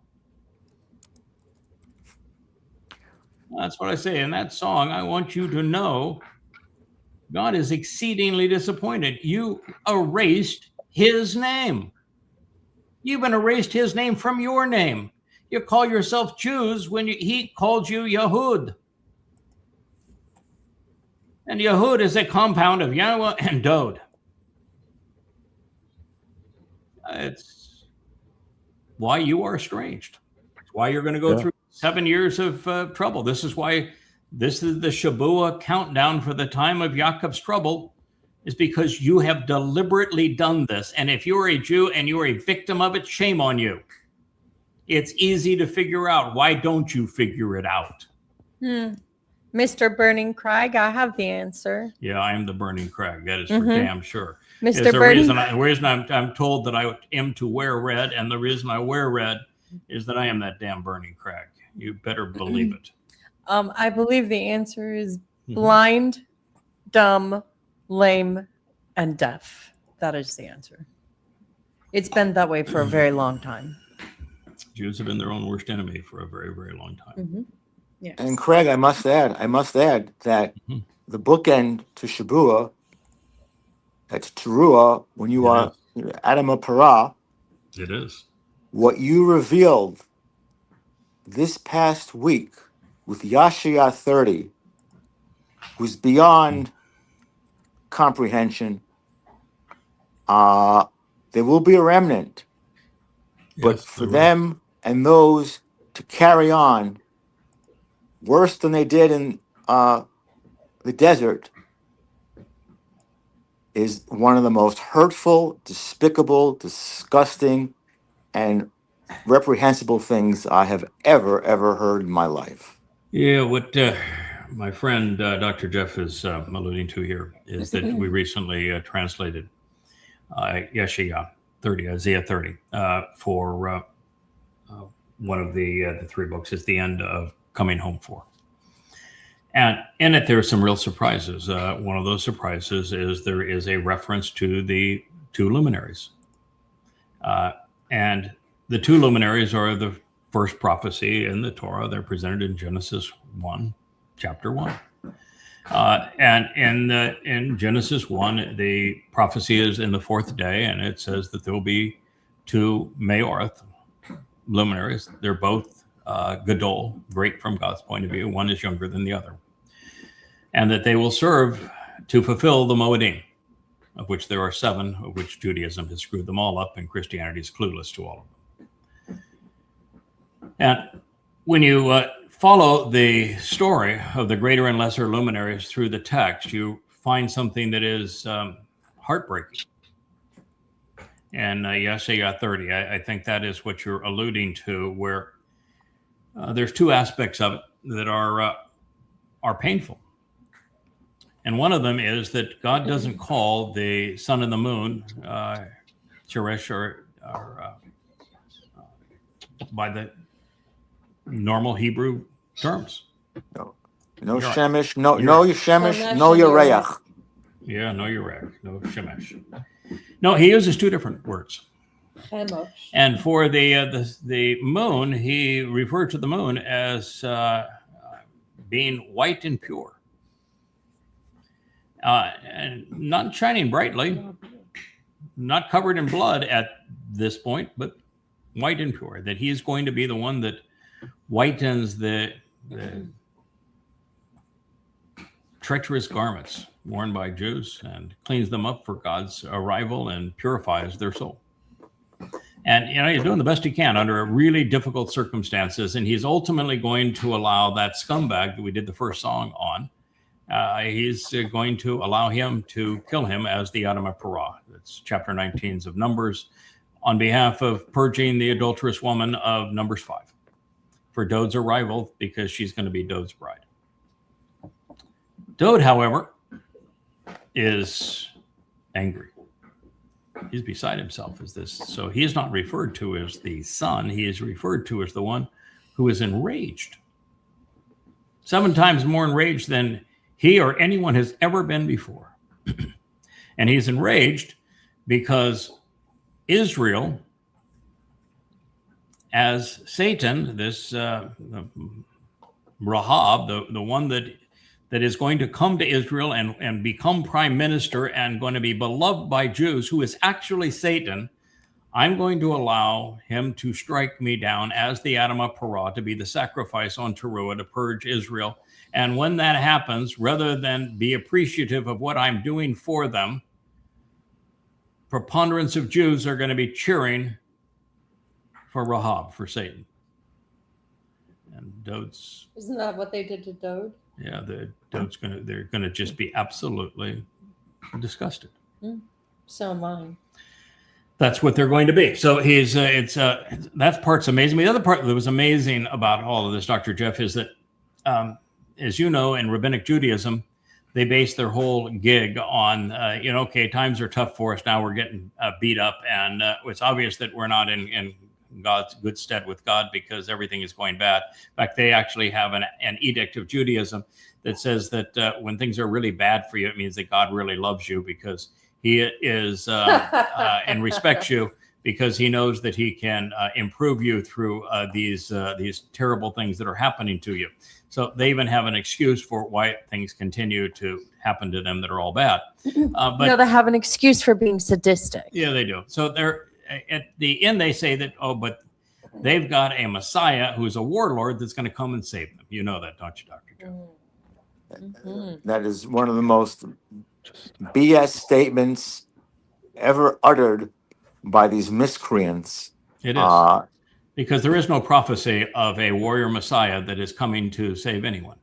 That's what I say in that song. I want you to know God is exceedingly disappointed. You erased his name. You even erased his name from your name. You call yourself Jews when he called you Yahud. And Yahud is a compound of Yahweh and Dode. It's why you are estranged. It's why you're going to go through 7 years of trouble. This is why this is the Shabuw'ah countdown for the time of Yaakov's trouble, is because you have deliberately done this. And if you're a Jew and you're a victim of it, shame on you. It's easy to figure out. Why don't you figure it out? Mr. Burning Crag, I have the answer. Yeah, I am the burning crag. That is for damn sure. Mr. Is the Burning. reason I'm told that I am to wear red, and the reason I wear red is that I am that damn burning crag. You better believe it. I believe the answer is blind, dumb, lame, and deaf. That is the answer. It's been that way for a very long time. Jews have been their own worst enemy for a very, very long time. Yes. And Craig, I must add that the bookend to Shabuw'ah, that's Teruah, when you are Adama Parah, it is. What you revealed this past week with Yashaya 30 was beyond comprehension. There will be a remnant, but for them and those to carry on worse than they did in the desert is one of the most hurtful, despicable, disgusting, and reprehensible things I have ever heard in my life. Yeah, what my friend Dr. Jeff is alluding to here is that we recently translated Yeshaya 30, Isaiah 30, for one of the three books. It's the end of Coming Home For. And in it, there are some real surprises. One of those surprises is there is a reference to the two luminaries. And the two luminaries are the first prophecy in the Torah. They're presented in Genesis 1, chapter 1. And in Genesis 1, the prophecy is in the fourth day, and it says that there will be two Maorith luminaries. They're both Gadol, great from God's point of view. One is younger than the other. And that they will serve to fulfill the Moedim, of which there are 7, of which Judaism has screwed them all up, and Christianity is clueless to all of them. And when you follow the story of the greater and lesser luminaries through the text, you find something that is heartbreaking. And Yeshaya 30, I think that is what you're alluding to, where there's two aspects of it that are painful. And one of them is that God doesn't call the sun and the moon Cheresh or by the normal Hebrew terms. No Shemesh, no Shemesh, no Yereach. Yeah, no Yereach, no Shemesh. No, he uses two different words. And for the moon, he referred to the moon as being white and pure. And not shining brightly, not covered in blood at this point, but white and pure. That he is going to be the one that whitens the treacherous garments worn by Jews and cleans them up for God's arrival and purifies their soul. And, he's doing the best he can under really difficult circumstances. And he's ultimately going to allow that scumbag that we did the first song on, he's going to allow him to kill him as the Adama Parah. That's chapter 19 of Numbers, on behalf of purging the adulterous woman of Numbers 5 for Dod's arrival, because she's going to be Dod's bride. Dod, however, is angry. He's beside himself as this. So he is not referred to as the son. He is referred to as the one who is enraged. 7 times more enraged than he or anyone has ever been before. And he's enraged because Israel, as Satan, this Rahab, the one that is going to come to Israel and become prime minister and going to be beloved by Jews, who is actually Satan, I'm going to allow him to strike me down as the Adama Parah, to be the sacrifice on Teruah to purge Israel. And when that happens, rather than be appreciative of what I'm doing for them, preponderance of Jews are going to be cheering for Rahab, for Satan. And Dod's... Isn't that what they did to Dod? Yeah, they're gonna just be absolutely disgusted. So am I. That's what they're going to be. So that part's amazing. The other part that was amazing about all of this, Dr. Jeff, is that as you know, in Rabbinic Judaism, they base their whole gig on, okay, times are tough for us. Now we're getting beat up. And it's obvious that we're not in God's good stead with God because everything is going bad. In fact, they actually have an edict of Judaism that says that when things are really bad for you, it means that God really loves you because he is and respects you because he knows that he can improve you through these terrible things that are happening to you. So they even have an excuse for why things continue to happen to them that are all bad. But they have an excuse for being sadistic. Yeah, they do. So they're at the end, they say that, but they've got a Messiah who's a warlord that's going to come and save them. You know that, don't you, Dr. Joe? Mm-hmm. That is one of the most BS statements ever uttered by these miscreants. It is. Because there is no prophecy of a warrior Messiah that is coming to save anyone.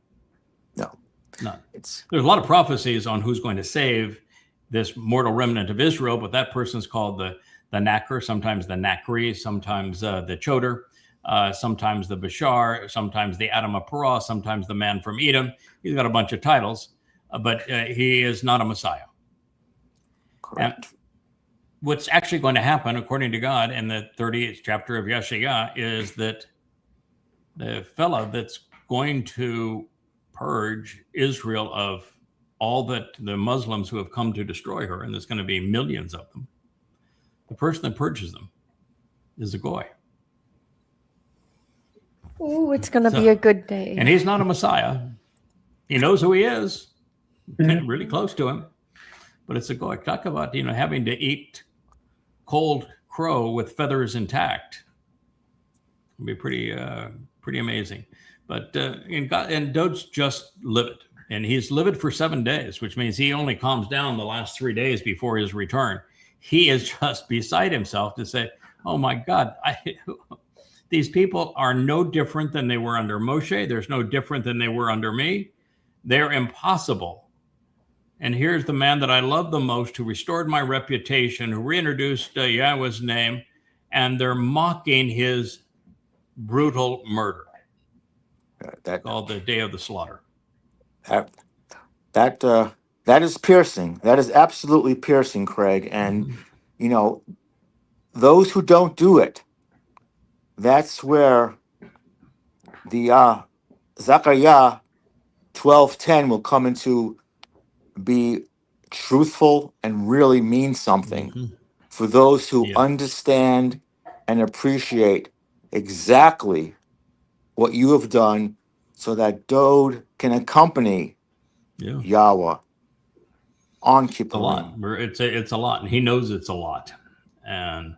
No. None. There's a lot of prophecies on who's going to save this mortal remnant of Israel, but that person's called the Nakar, sometimes the Nakri, sometimes the Choder, sometimes the Bashar, sometimes the Adam of Parah, sometimes the man from Edom. He's got a bunch of titles, but he is not a Messiah. Correct. And what's actually going to happen, according to God, in the 30th chapter of Yeshaya, is that the fellow that's going to purge Israel of all that the Muslims who have come to destroy her, and there's going to be millions of them, the person that purges them is a goy. Oh, it's going to be a good day. And he's not a Messiah. He knows who he is, really close to him, but it's a goy. Talk about, having to eat cold crow with feathers intact. It'd be pretty amazing. But and Dode's just livid, and he's livid for 7 days, which means he only calms down the last 3 days before his return. He is just beside himself to say, "Oh my God, these people are no different than they were under Moshe. There's no different than they were under me. They're impossible. And here's the man that I love the most, who restored my reputation, who reintroduced Yahweh's name, and they're mocking his brutal murder." Called the Day of the Slaughter. That is piercing. That is absolutely piercing, Craig. And those who don't do it, that's where the Zechariah 12:10 will come into be truthful and really mean something for those who understand and appreciate exactly what you have done, so that Dode can accompany Yahweh on Kippur. A lot. It's a lot, and he knows it's a lot, and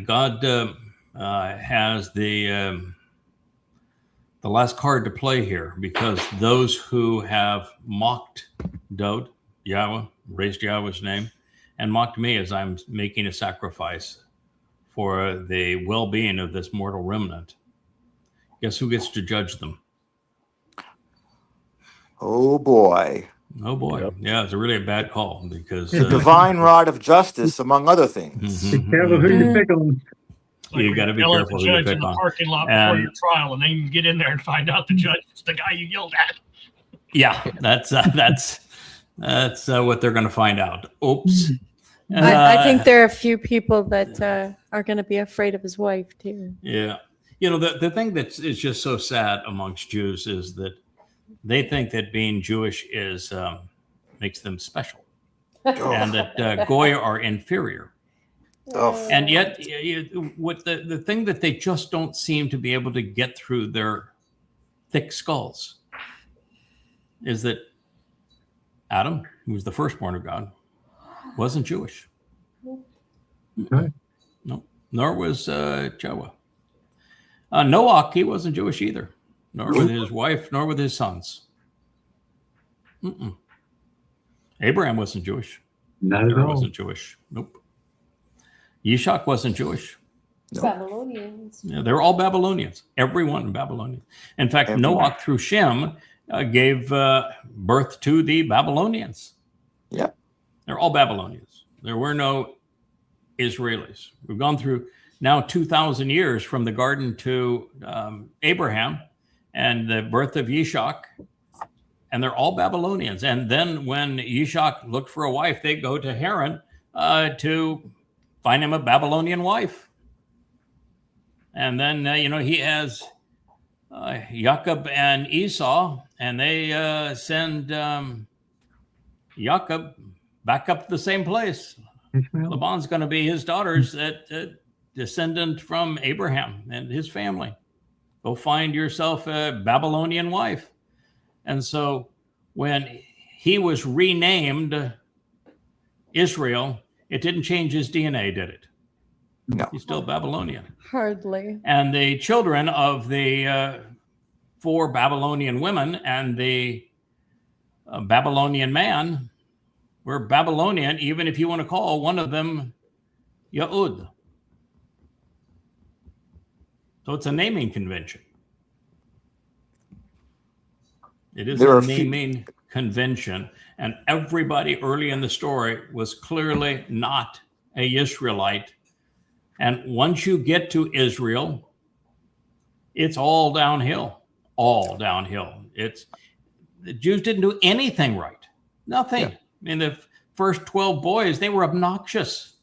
God has the last card to play here, because those who have mocked Dode, Yahweh, raised Yahweh's name, and mocked me as I'm making a sacrifice for the well-being of this mortal remnant, guess who gets to judge them? Oh boy. Oh boy. Yep. Yeah, it's really a bad call, because the divine rod of justice, among other things. Be careful who you pick on. You got to be careful who you pick in the on. Parking lot before your trial, and then you get in there and find out the judge is the guy you yelled at. Yeah, that's what they're going to find out. Oops. I think there are a few people that are going to be afraid of his wife too. Yeah. The thing that is just so sad amongst Jews is that they think that being Jewish is makes them special, and that Goy are inferior. Oh. And yet, what the thing that they just don't seem to be able to get through their thick skulls is that Adam, who was the firstborn of God, wasn't Jewish. Okay. No, nor was Joah. Noach, he wasn't Jewish either, nor with his wife, nor with his sons. Abraham wasn't Jewish. Not at all. Wasn't Jewish. Nope. Yishak wasn't Jewish. Nope. Babylonians. Yeah, they were all Babylonians. Everyone Babylonian. In fact, Noach through Shem gave birth to the Babylonians. Yeah. They're all Babylonians. There were no Israelis. We've gone through now 2,000 years from the garden to Abraham and the birth of Yishak and they're all Babylonians. And then when Yishak looked for a wife, they go to Haran to find him a Babylonian wife. And then, he has Jacob and Esau, and they send Jacob back up to the same place. Laban's going to be his daughter's descendant from Abraham and his family. Go find yourself a Babylonian wife. And so when he was renamed Israel, it didn't change his DNA, did it? No. He's still Babylonian. Hardly. And the children of the 4 Babylonian women and the Babylonian man were Babylonian, even if you want to call one of them Yahud. So it's a naming convention. It is a naming convention. And everybody early in the story was clearly not a Israelite. And once you get to Israel, it's all downhill. All downhill. The Jews didn't do anything right. Nothing. Yeah. I mean, the first 12 boys, they were obnoxious.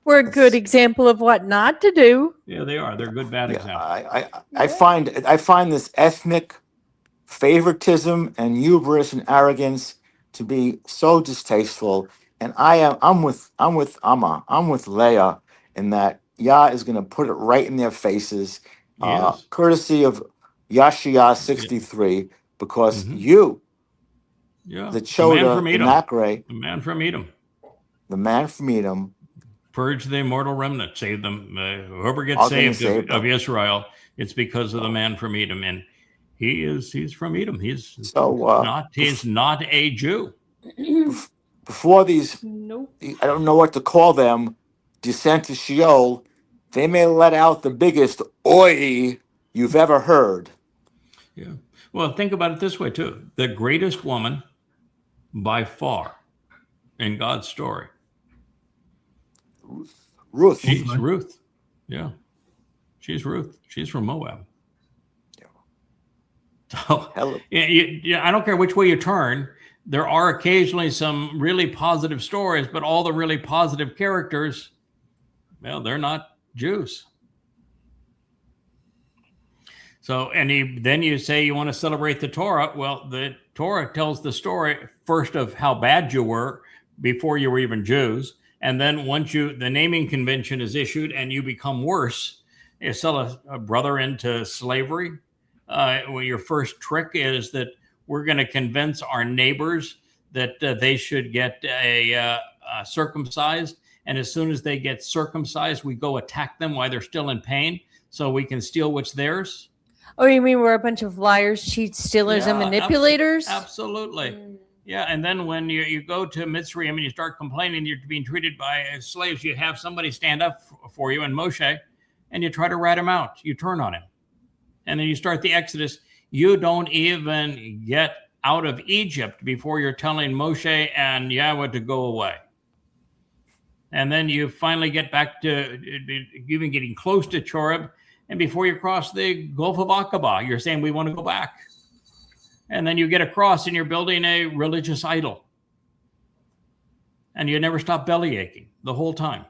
We're a good example of what not to do. Yeah, they are. They're a good, bad example. I find this ethnic favoritism and hubris and arrogance to be so distasteful. And I'm with Amma. I'm with Leah in that Yah is going to put it right in their faces, yes. Courtesy of Yashiyah 63, because you, the Choda, the Nakre, the man from Edom, purge the immortal remnant, save them. Whoever gets saved of Israel, it's because of the man from Edom, and he's from Edom. He's not a Jew. Before these, I don't know what to call them, descent to Sheol, they may let out the biggest oi you've ever heard. Yeah. Well, think about it this way too: the greatest woman by far in God's story. Ruth. She's Ruth. Yeah. She's Ruth. She's from Moab. Yeah. So, I don't care which way you turn. There are occasionally some really positive stories, but all the really positive characters, well, they're not Jews. So, then you say you want to celebrate the Torah. Well, the Torah tells the story first of how bad you were before you were even Jews. And then once the naming convention is issued and you become worse, you sell a brother into slavery. Well, your first trick is that we're going to convince our neighbors that they should get circumcised. And as soon as they get circumcised, we go attack them while they're still in pain so we can steal what's theirs. Oh, you mean we're a bunch of liars, cheats, stealers, and manipulators? Absolutely. Yeah, and then when you go to Mitzrayim and you start complaining you're being treated by slaves, you have somebody stand up for you and Moshe, and you try to rat him out. You turn on him. And then you start the Exodus. You don't even get out of Egypt before you're telling Moshe and Yahweh to go away. And then you finally get back to even getting close to Choreb, and before you cross the Gulf of Aqaba, you're saying we want to go back. And then you get across and you're building a religious idol. And you never stop belly aching the whole time.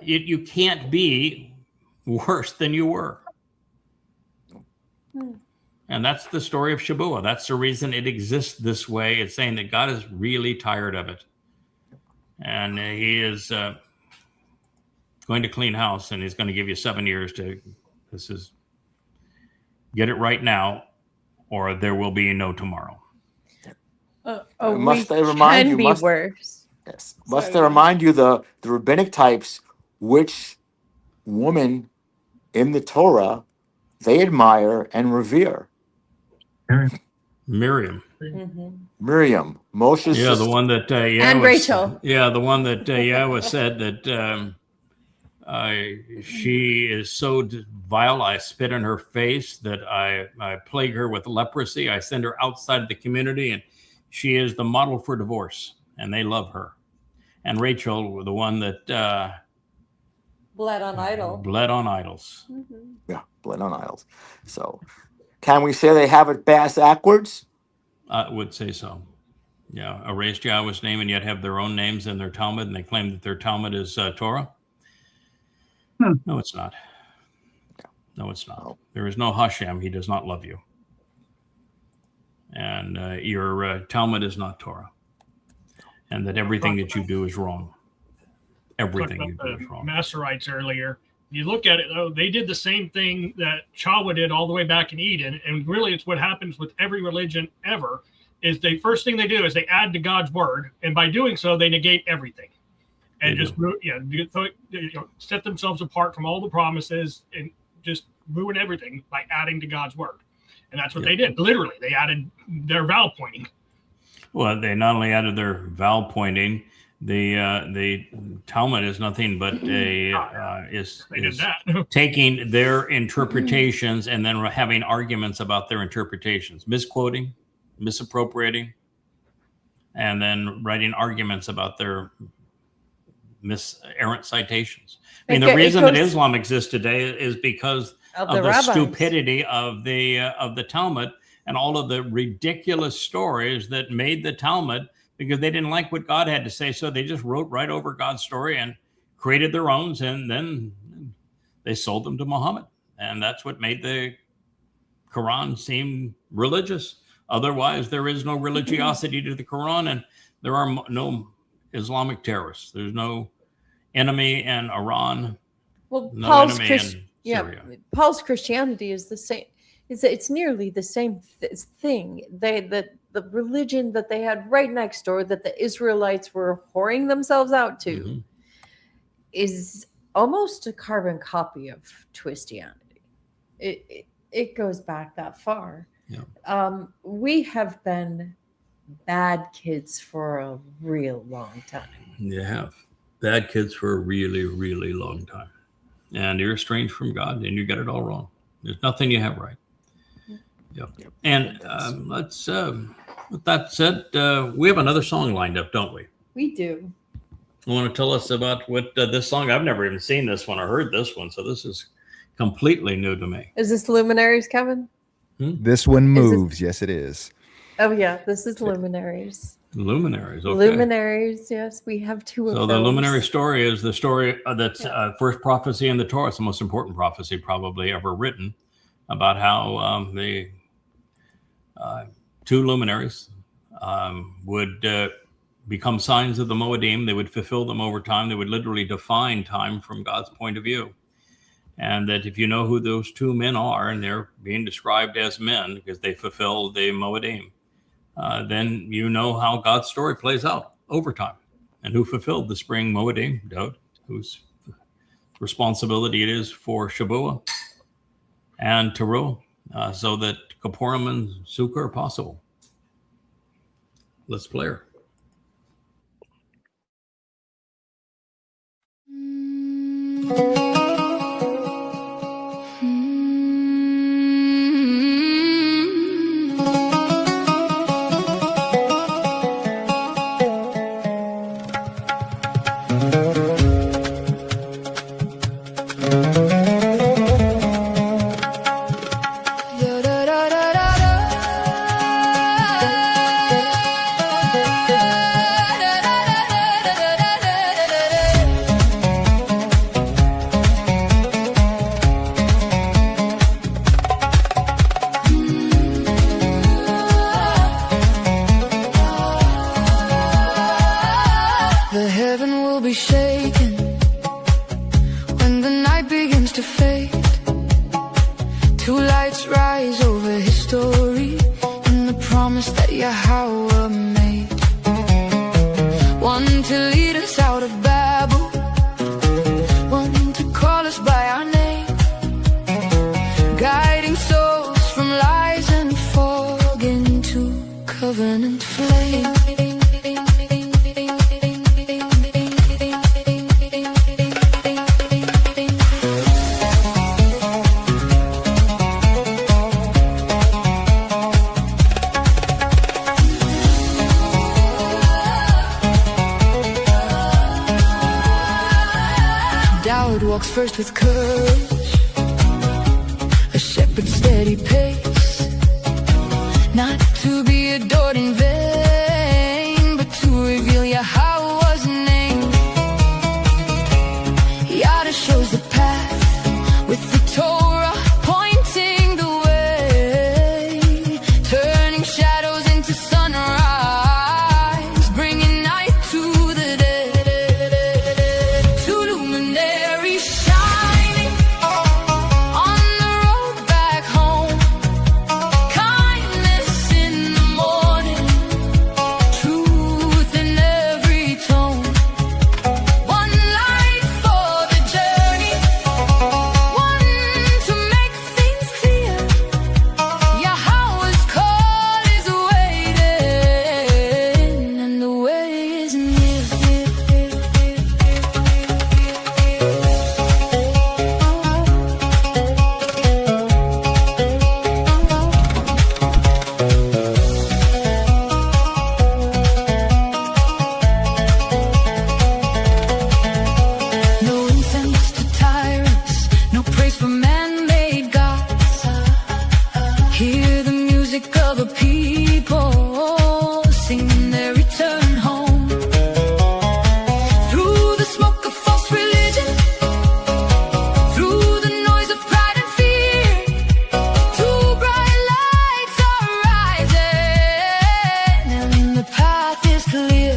You can't be worse than you were. And that's the story of Shabuw'ah. That's the reason it exists this way. It's saying that God is really tired of it. And he is going to clean house, and he's going to give you 7 years to, get it right now, or there will be no tomorrow. Must I remind you? Worse. Yes. Must I remind you the rabbinic types, which woman in the Torah they admire and revere? Miriam. Miriam, Moshe's sister. The one that and Rachel. Yeah, the one that Yahweh said that she is so vile, I spit in her face, that I plague her with leprosy. I send her outside the community, and she is the model for divorce, and they love her. And Rachel, the one that bled on idols. Yeah, bled on idols. So can we say they have it backwards? I would say so. Yeah, erased Yahweh's name and yet have their own names in their Talmud, and they claim that their Talmud is Torah. No, it's not. No, it's not. There is no Hashem. He does not love you. And your Talmud is not Torah. And that everything that you do is wrong. Everything you do is wrong. Masorites earlier. You look at it, though, they did the same thing that Chagwa did all the way back in Eden. And really, it's what happens with every religion ever, is the first thing they do is they add to God's word. And by doing so, they negate everything. And set themselves apart from all the promises and just ruin everything by adding to God's word. And that's what they did. Literally, they added their vowel pointing. Well, they not only added their vowel pointing, the Talmud is nothing but is taking their interpretations and then having arguments about their interpretations, misquoting, misappropriating, and then writing arguments about their errant citations. I mean, the reason that Islam exists today is because of the stupidity of the Talmud and all of the ridiculous stories that made the Talmud, because they didn't like what God had to say, so they just wrote right over God's story and created their own, and then they sold them to Muhammad. And that's what made the Quran seem religious. Otherwise, there is no religiosity to the Quran, and there are no Islamic terrorists. There's no enemy in Iran. Well, no Paul's enemy in Syria. Paul's Christianity is the same. It's nearly the same thing. The religion that they had right next door, that the Israelites were whoring themselves out to, is almost a carbon copy of Twistianity. It goes back that far. Yeah. We have been bad kids for a real long time. You have bad kids for a really, really long time. And you're estranged from God, and you get it all wrong. There's nothing you have right. Yep. And let's, with that said, we have another song lined up, don't we? We do. You want to tell us about what this song? I've never even seen this one or heard this one, so this is completely new to me. Is this Luminaries, Kevin? This one moves. Yes, it is. Oh, yeah. This is Luminaries. Luminaries. Okay. Luminaries. Yes, we have two of them. So the luminary story is the story that's first prophecy in the Torah. It's the most important prophecy probably ever written about how the two luminaries would become signs of the Moedim. They would fulfill them over time. They would literally define time from God's point of view. And that if you know who those two men are, and they're being described as men because they fulfill the Moedim, then you know how God's story plays out over time. And who fulfilled the spring Moedim, Dode, whose responsibility it is for Shabuw'ah and Teruah, so that Kippurim and Sukkah are possible. Let's play her. First with courage, a shepherd's steady pace, not to be adored in vain, but to reveal Yahweh was named. Yada shows the path with the Torah pointing the way, turning shadows into sunrise, bringing night to the dead. Two luminaries shining on the road back home, kindness in the morning, truth in every tone. One light for the journey, one to make things clear. Yahweh's call is waiting, and the way is near. No incense to tyrants, no praise for man-made gods. Hear the music of a people singing their return home. Through the smoke of false religion, through the noise of pride and fear, two bright lights are rising, and the path is clear.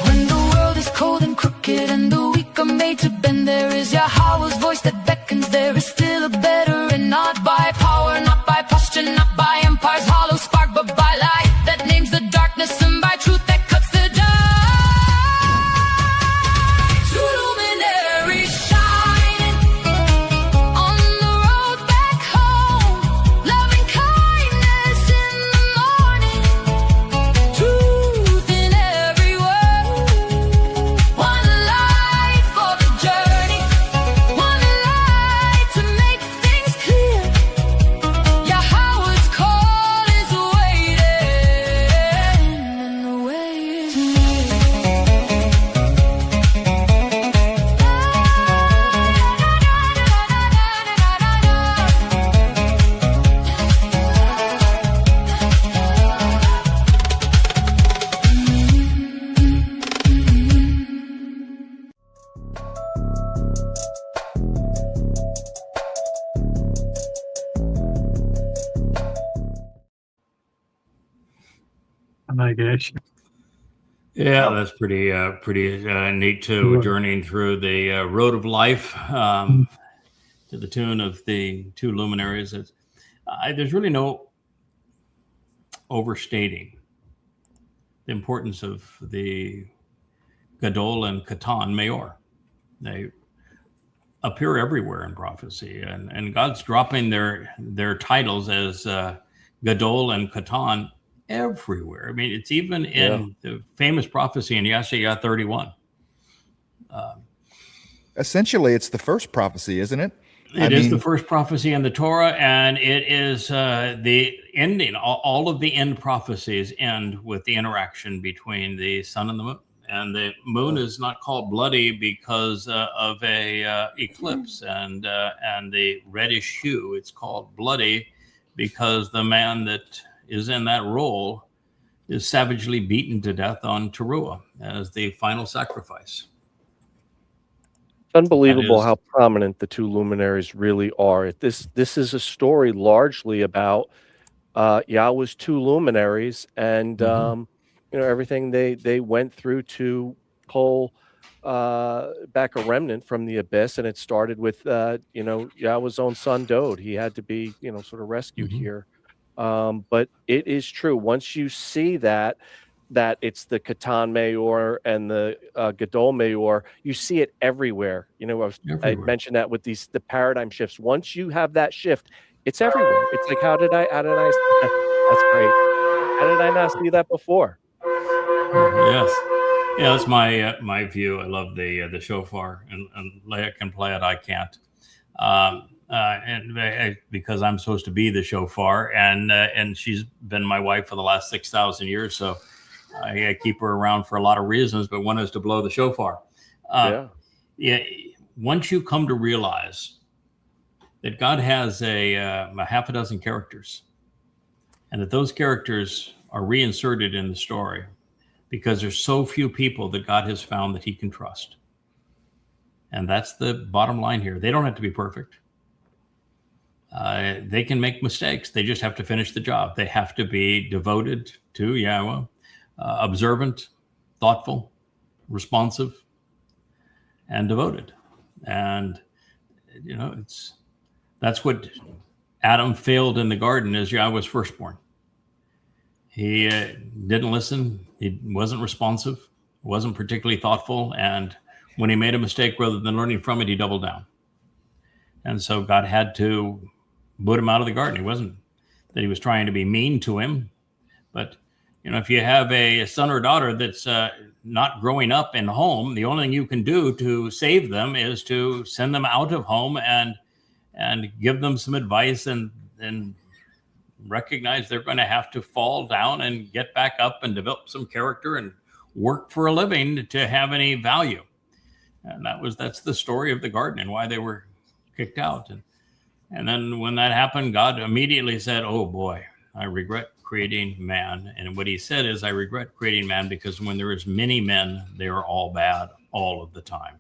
When the world is cold and crooked and the weak are made to bend, there is Yahweh's voice that beckons. There is still a better, and not by power, not by posture, not by empire's hollow spark, but by light that names the darkness, and by truth that cuts the dark. Two luminaries shining on the road back home, loving kindness in the morning, truth in every word. One light for the journey, one light to make things clear. Yahweh's call is waiting, and the way is near. I guess. Yeah, that's pretty neat too. Sure. Journeying through the road of life to the tune of the two luminaries. There's really no overstating the importance of the Gadol and Katan Mayor. They appear everywhere in prophecy, and God's dropping their titles as Gadol and Katan everywhere. I mean, it's even in the famous prophecy in Yeshaya 31. Essentially, it's the first prophecy, isn't it? It is the first prophecy in the Torah, and it is the ending. All of the end prophecies end with the interaction between the sun and the moon. And the moon is not called bloody because of a eclipse and the reddish hue. It's called bloody because the man that is in that role is savagely beaten to death on Teruah as the final sacrifice. It's unbelievable how prominent the two luminaries really are. This is a story largely about Yahweh's two luminaries and everything they went through to pull back a remnant from the abyss. And it started with Yahweh's own son Dode. He had to be sort of rescued here. But it is true. Once you see that it's the Katan Mayor and the Gadol Mayor, you see it everywhere. I mentioned that with the paradigm shifts. Once you have that shift, it's everywhere. It's like, how did I that's great. How did I not see that before? Yes. Yeah, that's my view. I love the shofar, and Leah can play it. I can't. Because I'm supposed to be the shofar, and she's been my wife for the last 6,000 years. So I keep her around for a lot of reasons, but one is to blow the shofar. Once you come to realize that God has a half a dozen characters, and that those characters are reinserted in the story because there's so few people that God has found that he can trust. And that's the bottom line here. They don't have to be perfect. They can make mistakes. They just have to finish the job. They have to be devoted to Yahweh, observant, thoughtful, responsive, and devoted. And, you know, that's what Adam failed in the garden as Yahweh's firstborn. He didn't listen. He wasn't responsive, wasn't particularly thoughtful. And when he made a mistake, rather than learning from it, he doubled down. And so God had to boot him out of the garden. It wasn't that he was trying to be mean to him, but you know, if you have a son or daughter that's not growing up in home, the only thing you can do to save them is to send them out of home and give them some advice and recognize they're going to have to fall down and get back up and develop some character and work for a living to have any value. And that's the story of the garden and why they were kicked out. And then when that happened, God immediately said, oh boy, I regret creating man. And what he said is, I regret creating man because when there is many men, they are all bad all of the time.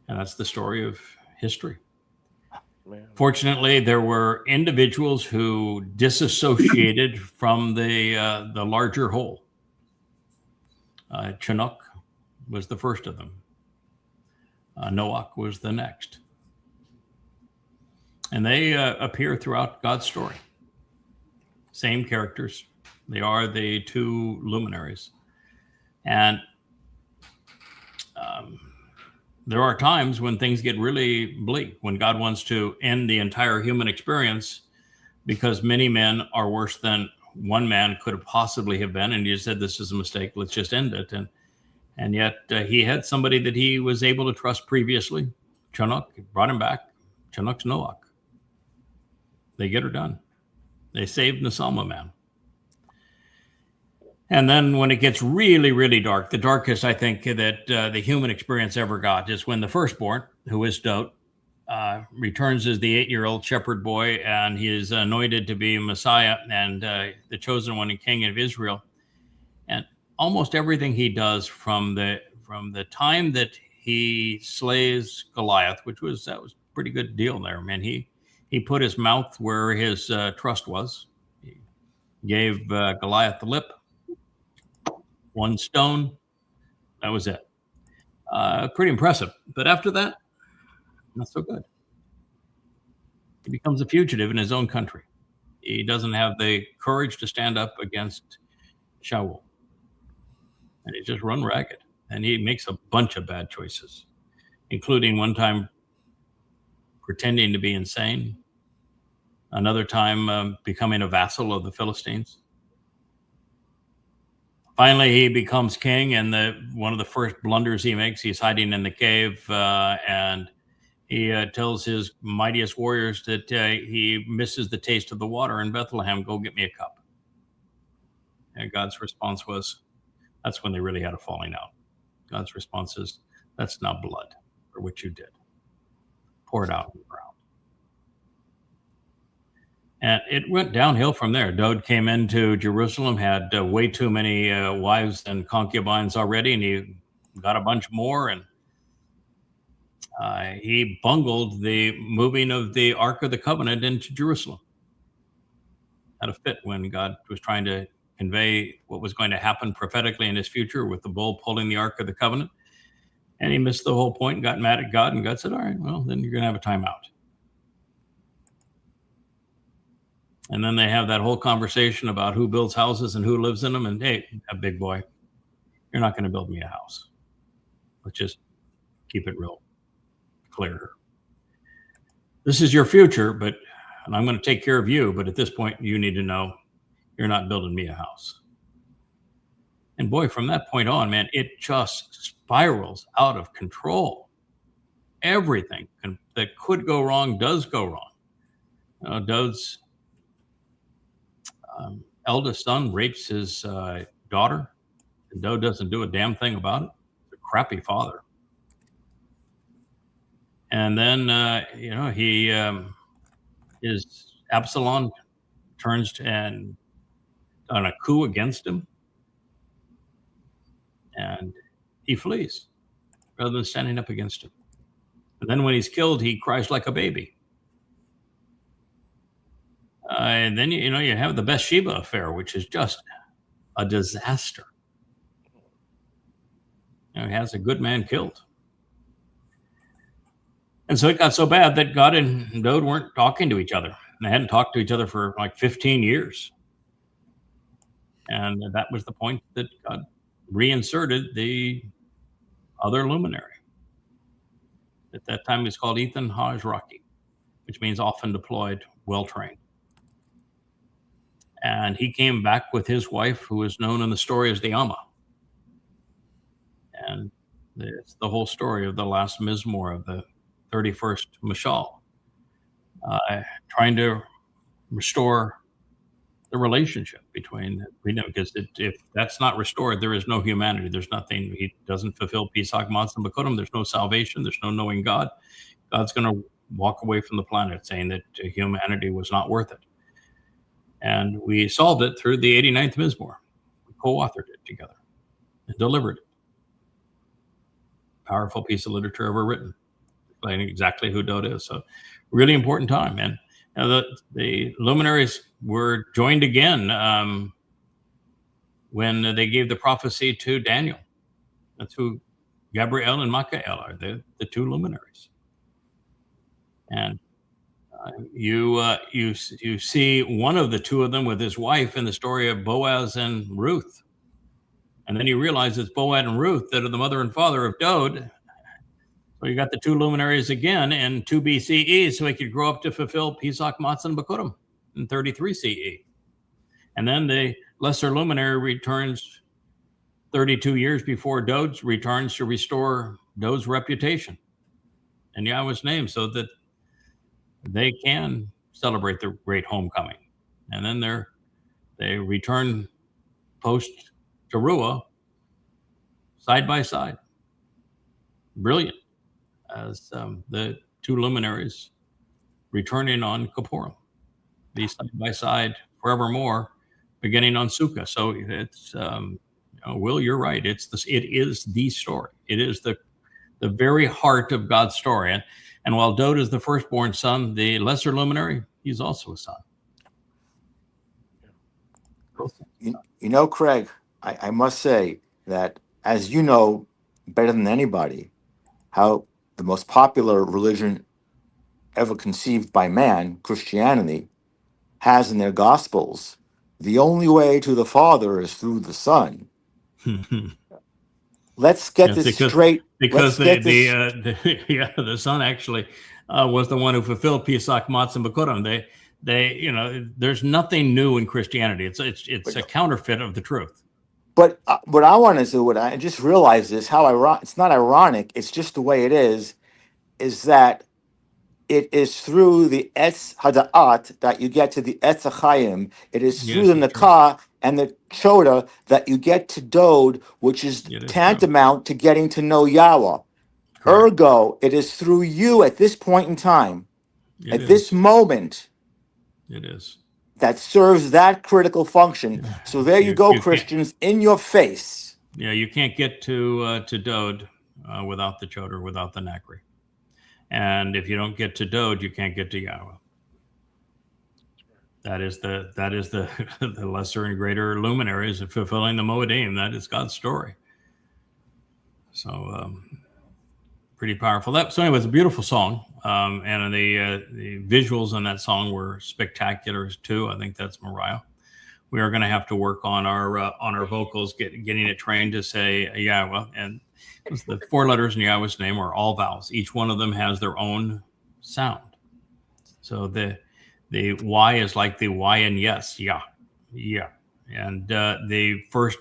And that's the story of history. Man. Fortunately, there were individuals who disassociated from the larger whole. Chinook was the first of them. Noach was the next. And they appear throughout God's story. Same characters. They are the two luminaries. And there are times when things get really bleak, when God wants to end the entire human experience because many men are worse than one man could have possibly have been. And he just said, this is a mistake. Let's just end it. And yet he had somebody that he was able to trust previously. Chinook brought him back. Chinook's Noach. They get her done. They saved Nasalma man. And then when it gets really, really dark, the darkest I think that the human experience ever got is when the firstborn, who is Dot, returns as the 8-year-old shepherd boy, and he is anointed to be Messiah and the chosen one and king of Israel. And almost everything he does from the time that he slays Goliath, that was a pretty good deal there, man. He put his mouth where his trust was. He gave Goliath the lip. One stone. That was it. Pretty impressive. But after that, not so good. He becomes a fugitive in his own country. He doesn't have the courage to stand up against Shaul. And he just run ragged. And he makes a bunch of bad choices, including one time pretending to be insane, another time becoming a vassal of the Philistines. Finally, he becomes king, and one of the first blunders he makes, he's hiding in the cave, and he tells his mightiest warriors that he misses the taste of the water in Bethlehem. Go get me a cup. And God's response was, that's when they really had a falling out. God's response is, that's not blood for what you did. Pour it out on the ground. And it went downhill from there. Dod came into Jerusalem, had way too many wives and concubines already, and he got a bunch more. And he bungled the moving of the Ark of the Covenant into Jerusalem. Had a fit when God was trying to convey what was going to happen prophetically in his future with the bull pulling the Ark of the Covenant. And he missed the whole point and got mad at God. And God said, all right, well, then you're going to have a timeout. And then they have that whole conversation about who builds houses and who lives in them. And hey, a big boy, you're not going to build me a house. Let's just keep it real clear. This is your future, and I'm going to take care of you. But at this point, you need to know you're not building me a house. And boy, from that point on, man, it just spirals out of control. Everything that could go wrong does go wrong. Dod's eldest son rapes his daughter, and Dod doesn't do a damn thing about it. He's a crappy father. And then, Absalom turns and on a coup against him, and he flees rather than standing up against him. And then when he's killed, he cries like a baby. And then, you have the Bathsheba affair, which is just a disaster. He has a good man killed. And so it got so bad that God and Dode weren't talking to each other. They hadn't talked to each other for like 15 years. And that was the point that God reinserted the other luminary. At that time, it's called Ethan Hajraki, which means often deployed, well-trained. And he came back with his wife, who is known in the story as the Amma. And it's the whole story of the last Mizmor of the 31st Mashal, trying to restore the relationship between, because if that's not restored, there is no humanity. There's nothing. He doesn't fulfill Pesach, Matzah, Bekurim. There's no salvation. There's no knowing God. God's going to walk away from the planet, saying that humanity was not worth it. And we solved it through the 89th Mizmor. We co-authored it together and delivered it. Powerful piece of literature ever written, explaining exactly who Dode is. So really important time. And the luminaries were joined again when they gave the prophecy to Daniel. That's who Gabriel and Michael are, the two luminaries. And you see one of the two of them with his wife in the story of Boaz and Ruth. And then you realize it's Boaz and Ruth that are the mother and father of Dode. So you got the two luminaries again in 2 BCE, so he could grow up to fulfill Pesach, Matzah, and Bekurim in 33 CE. And then the lesser luminary returns 32 years before Dode returns to restore Dode's reputation and Yahweh's name, so that they can celebrate the great homecoming. And then they return post Teruah side by side. Brilliant. As the two luminaries returning on Kippurim, be side by side forevermore, beginning on Sukkah. So it's, Will, you're right. It is the story. It is the very heart of God's story. And while Dode is the firstborn son, the lesser luminary, he's also a son. Craig, I must say that, as you know better than anybody, how the most popular religion ever conceived by man, Christianity, has in their gospels, the only way to the Father is through the Son. Let's get this straight. Because the Son actually was the one who fulfilled Pesach, Matzah, and Bekurim. There's nothing new in Christianity. It's a counterfeit of the truth. But what I want to do, what I just realized is how it's not ironic. It's just the way it is that it is through the Etz Hada'at that you get to the Etz HaChaim. It is through the Nakah and the Choda that you get to Dode, which is tantamount to getting to know Yahweh. Correct. Ergo, it is through you at this point in time, this moment. It is. That serves that critical function. So there you go, Christians, in your face. Yeah, you can't get to Dode without the Choda, without the Nakri. And if you don't get to Dode, you can't get to Yahweh. That is the lesser and greater luminaries of fulfilling the Moedim. That is God's story. So pretty powerful. So anyway, it's a beautiful song. And the visuals in that song were spectacular too. I think that's Mariah. We are going to have to work on our vocals, getting it trained to say Yahweh. And the 4 letters in Yahweh's name are all vowels. Each one of them has their own sound. So the Y is like the Y in yes, yeah. And the first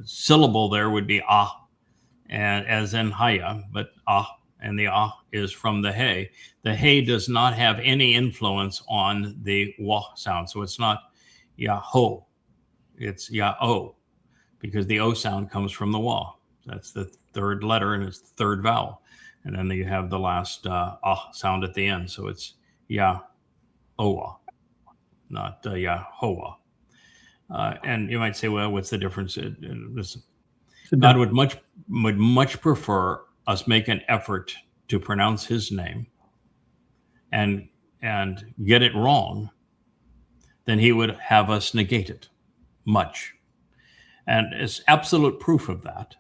syllable there would be ah, and as in haya, but ah, and the ah is from the hey. The hey does not have any influence on the wah sound. So it's not Yaho, it's Yah-O, because the O sound comes from the wah. That's the third letter and it's the third vowel. And then you have the last sound at the end. So it's Yah-Oah, not Yahovah. And you might say, well, what's the difference? Listen, God would much prefer us make an effort to pronounce his name and get it wrong than he would have us negate it much. And it's absolute proof of that.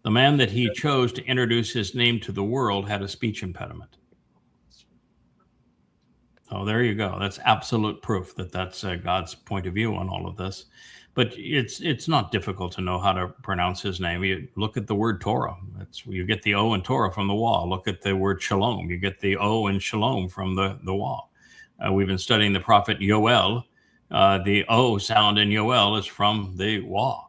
The man that he chose to introduce his name to the world had a speech impediment. Oh, there you go. That's absolute proof that that's God's point of view on all of this. But it's not difficult to know how to pronounce his name. You look at the word Torah. You get the O in Torah from the Wah. Look at the word Shalom. You get the O in Shalom from the Wah. We've been studying the prophet Yoel. The O sound in Yoel is from the Wah.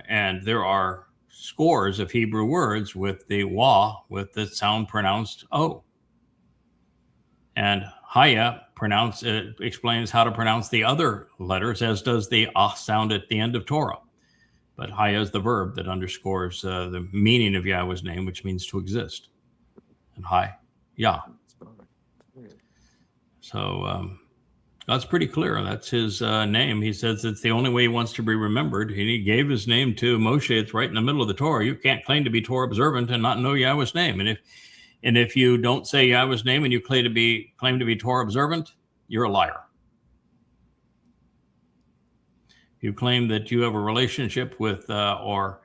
And there are scores of Hebrew words with the Wah, with the sound pronounced O. And Haya explains how to pronounce the other letters, as does the sound at the end of Torah. But Haya is the verb that underscores the meaning of Yahweh's name, which means to exist. And Yah. So God's pretty clear. That's his name. He says it's the only way he wants to be remembered. And he gave his name to Moshe. It's right in the middle of the Torah. You can't claim to be Torah observant and not know Yahweh's name. And if you don't say Yahweh's name and you claim to be Torah observant, you're a liar. If you claim that you have a relationship with or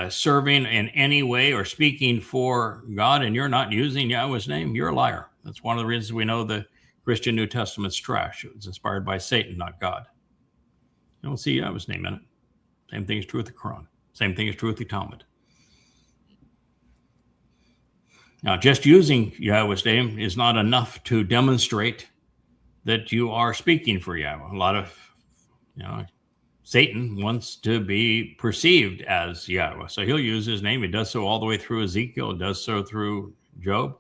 serving in any way or speaking for God and you're not using Yahweh's name, you're a liar. That's one of the reasons we know the Christian New Testament's trash. It was inspired by Satan, not God. You don't see Yahweh's name in it. Same thing is true with the Quran. Same thing is true with the Talmud. Now, just using Yahweh's name is not enough to demonstrate that you are speaking for Yahweh. A lot of, Satan wants to be perceived as Yahweh. So he'll use his name. He does so all the way through Ezekiel. He does so through Job.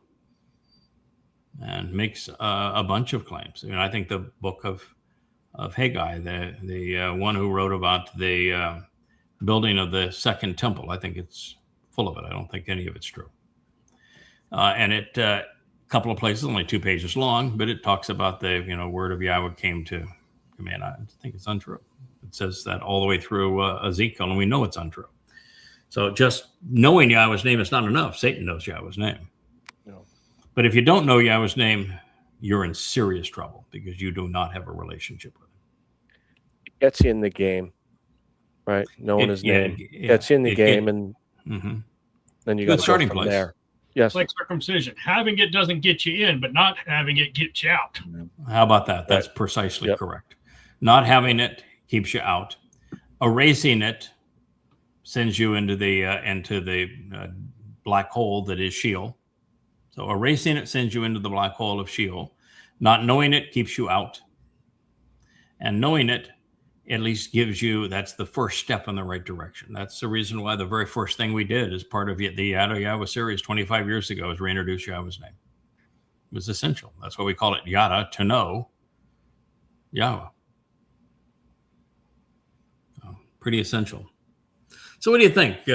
And makes a bunch of claims. I think the book of Haggai, the one who wrote about the building of the second temple, I think it's full of it. I don't think any of it's true. And it, a couple of places, only 2 pages long, but it talks about the word of Yahweh came to man. I think it's untrue. It says that all the way through Ezekiel, and we know it's untrue. So just knowing Yahweh's name is not enough. Satan knows Yahweh's name. No. But if you don't know Yahweh's name, you're in serious trouble because you do not have a relationship with him. It gets you in the game, right? Knowing his name gets you in the game, and then you got to go from there. Yes. It's like circumcision. Having it doesn't get you in, but not having it gets you out. How about that? That's precisely correct. Not having it keeps you out. Erasing it sends you into the black hole that is Sheol. So erasing it sends you into the black hole of Sheol. Not knowing it keeps you out. And knowing it at least gives you, that's the first step in the right direction. That's the reason why the very first thing we did as part of the Yahweh series 25 years ago is reintroduce Yahweh's name. It was essential. That's why we call it Yada, to know Yahweh. So, pretty essential. So what do you think,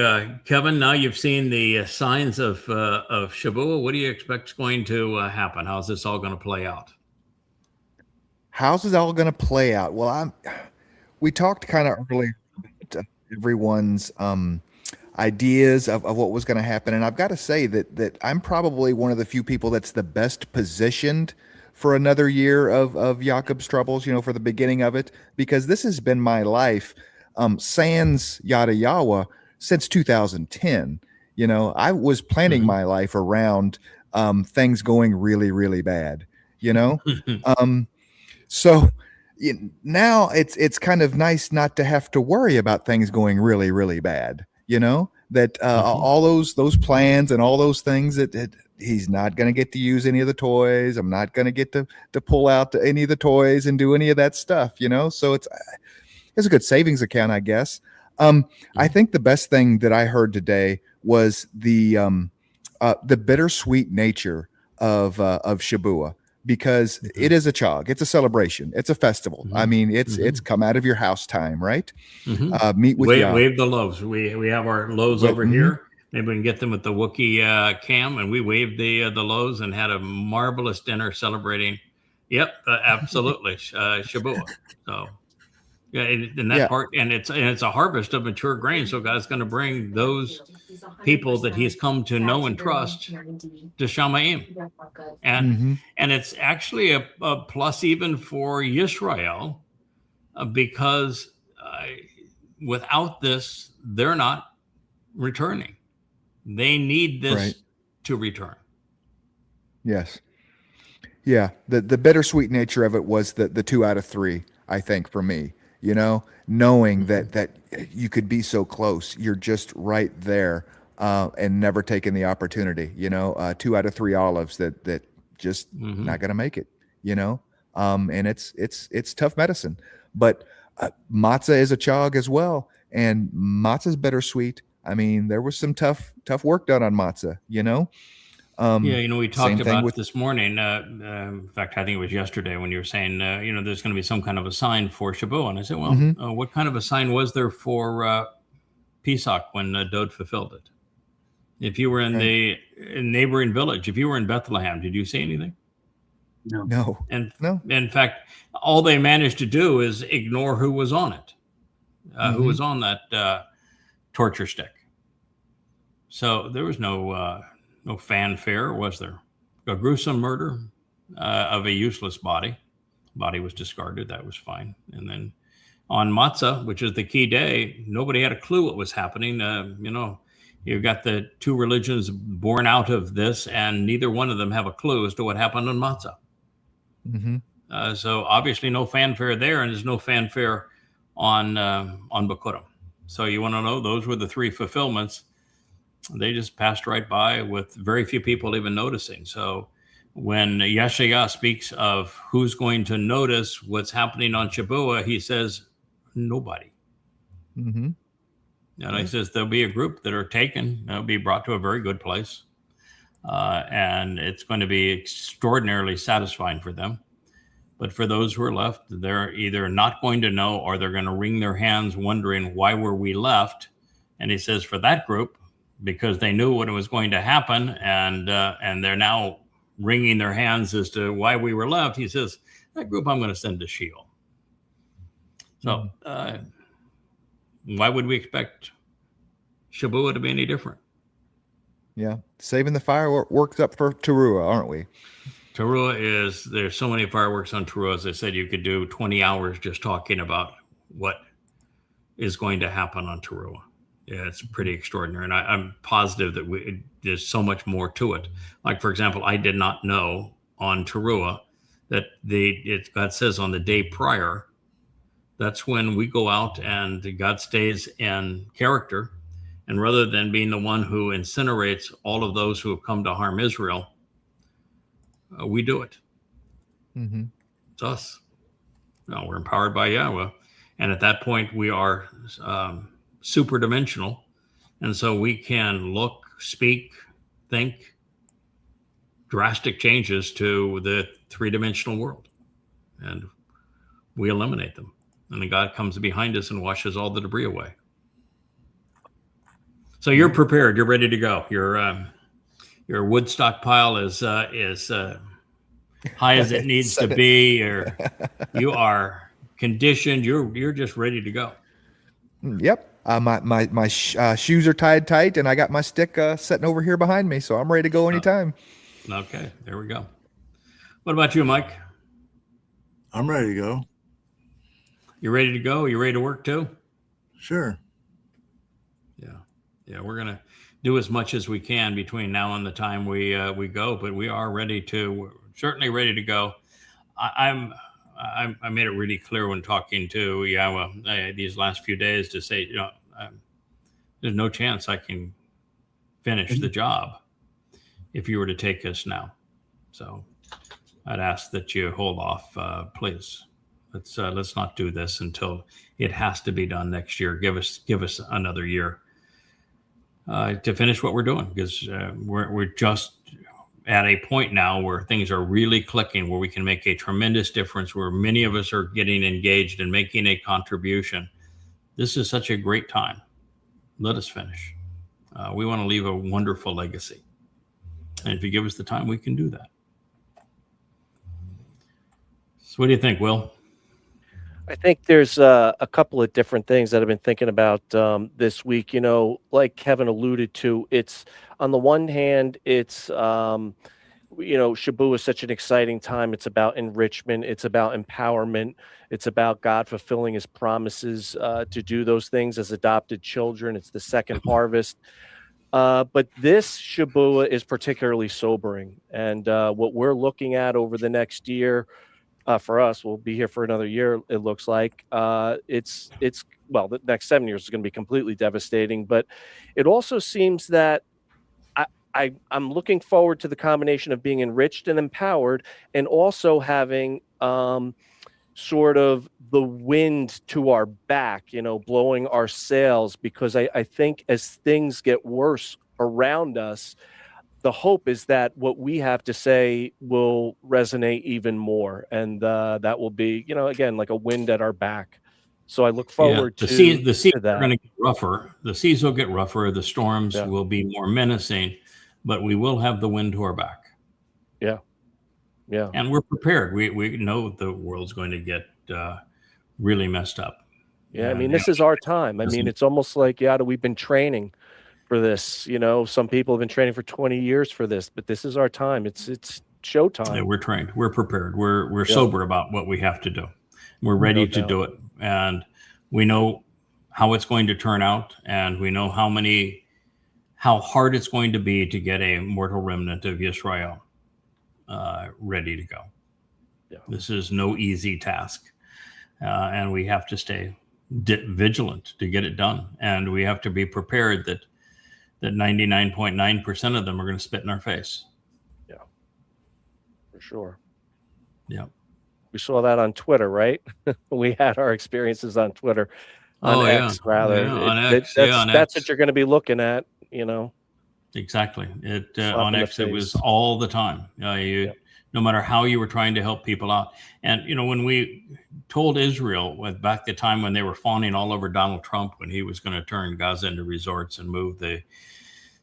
Kevin? Now you've seen the signs of Shabuw'ah. What do you expect is going to happen? How's this all going to play out? How's it all going to play out? Well, we talked kind of earlier about everyone's ideas of what was going to happen. And I've got to say that I'm probably one of the few people that's the best positioned for another year of Jacob's troubles, for the beginning of it, because this has been my life, sans Yada Yahweh, since 2010. I was planning my life around things going really, really bad, so now it's kind of nice not to have to worry about things going really, really bad, that all those plans and all those things that he's not going to get to use any of the toys. I'm not going to get to pull out any of the toys and do any of that stuff, so it's a good savings account, I guess. I think the best thing that I heard today was the bittersweet nature of Shabuw'ah. Because it is a chag, it's a celebration, it's a festival. I mean, it's come out of your house time, right? Meet with wave the loaves. We have our loaves over here. Maybe we can get them with the Wookiee cam, and we waved the loaves and had a marvelous dinner celebrating. Yep, absolutely, Shabuw'ah. So yeah, in that part, and it's a harvest of mature grain. So God's going to bring those people that He's come to know and trust to Shamayim, and it's actually a plus even for Yisrael, because without this, they're not returning. They need this to return. Yes. Yeah. The bittersweet nature of it was the 2 out of 3, I think, for me, knowing that you could be so close, you're just right there, and never taking the opportunity, 2 out of 3 olives that just not going to make it, and it's tough medicine, but matzah is a chag as well. And matzah's bittersweet. I mean, there was some tough work done on matzah, we talked about this morning. In fact, I think it was yesterday when you were saying, there's going to be some kind of a sign for Shabuw'ah. And I said, well, what kind of a sign was there for Pesach when Dode fulfilled it? If you were in the neighboring village, if you were in Bethlehem, did you see anything? No. And in fact, all they managed to do is ignore who was on it, who was on that torture stick. So there was no fanfare, was there? A gruesome murder of a useless body. Body was discarded. That was fine. And then on Matzah, which is the key day, nobody had a clue what was happening. You've got the 2 religions born out of this, and neither one of them have a clue as to what happened on Matzah. So obviously no fanfare there, and there's no fanfare on Bikurim. So you want to know, those were the 3 fulfillments. They just passed right by with very few people even noticing. So when Yeshaya speaks of who's going to notice what's happening on Shabuw'ah, he says nobody. And he says there'll be a group that are taken, they'll be brought to a very good place, and it's going to be extraordinarily satisfying for them. But for those who are left, they're either not going to know, or they're going to wring their hands wondering, why were we left? And he says for that group, because they knew what was going to happen, and they're now wringing their hands as to why we were left, he says, that group I'm going to send to Sheol. So why would we expect Shabuw'ah to be any different? Yeah. Saving the fireworks up for Teruah, aren't we? Teruah there's so many fireworks on Teruah. As I said, you could do 20 hours just talking about what is going to happen on Teruah. Yeah, it's pretty extraordinary. And I'm positive that there's so much more to it. Like, for example, I did not know on Teruah that God says on the day prior, that's when we go out and God stays in character. And rather than being the one who incinerates all of those who have come to harm Israel, we do it. It's us. No, we're empowered by Yahweh. And at that point, we are super dimensional. And so we can look, speak, think drastic changes to the 3-dimensional world. And we eliminate them. And then God comes behind us and washes all the debris away. So you're prepared. You're ready to go. Your wood stockpile is high as it needs to be. You are conditioned. You're just ready to go. Yep. My shoes are tied tight, and I got my stick sitting over here behind me, so I'm ready to go anytime. Okay, there we go. What about you, Mike? I'm ready to go. You ready to go? You ready to work too? Sure. Yeah, we're gonna do as much as we can between now and the time we go, but we are we're certainly ready to go. I made it really clear when talking to Yahweh these last few days to say, there's no chance I can finish the job if you were to take us now. So I'd ask that you hold off, please. Let's not do this until it has to be done next year. Give us another year to finish what we're doing, because we're just at a point now where things are really clicking, where we can make a tremendous difference, where many of us are getting engaged and making a contribution. This is such a great time. Let us finish. We want to leave a wonderful legacy. And if you give us the time, we can do that. So what do you think, Will? I think there's a couple of different things that I've been thinking about this week. You know, like Kevin alluded to, it's on the one hand, it's Shabuw'ah is such an exciting time. It's about enrichment. It's about empowerment. It's about God fulfilling his promises to do those things as adopted children. It's the second harvest. But this Shabuw'ah is particularly sobering. And what we're looking at over the next year, for us, we'll be here for another year, it looks like. The next 7 years is going to be completely devastating. But it also seems that I'm looking forward to the combination of being enriched and empowered, and also having sort of the wind to our back, blowing our sails, because I think as things get worse around us, the hope is that what we have to say will resonate even more, and that will be, again, like a wind at our back. So I look forward the to seas to that. are going to get rougher. The seas will get rougher. The storms will be more menacing, but we will have the wind to our back. Yeah. And we're prepared. We know the world's going to get really messed up. Yeah, I mean, this is our time. I mean, it's almost like, we've been training for this. Some people have been training for 20 years for this, but this is our time. It's showtime. Yeah, we're trained. We're prepared. We're sober about what we have to do. We're ready to do it, and we know how it's going to turn out, and we know how hard it's going to be to get a mortal remnant of Israel ready to go. Yeah. This is no easy task, and we have to stay vigilant to get it done, and we have to be prepared that 99.9% of them are going to spit in our face. Yeah, for sure. Yeah. We saw that on Twitter, right? We had our experiences on Twitter. On X, rather. Yeah, on X. That's what you're going to be looking at, Exactly. On X, it was all the time. No matter how you were trying to help people out. And, when we told Israel back the time when they were fawning all over Donald Trump, when he was going to turn Gaza into resorts and move the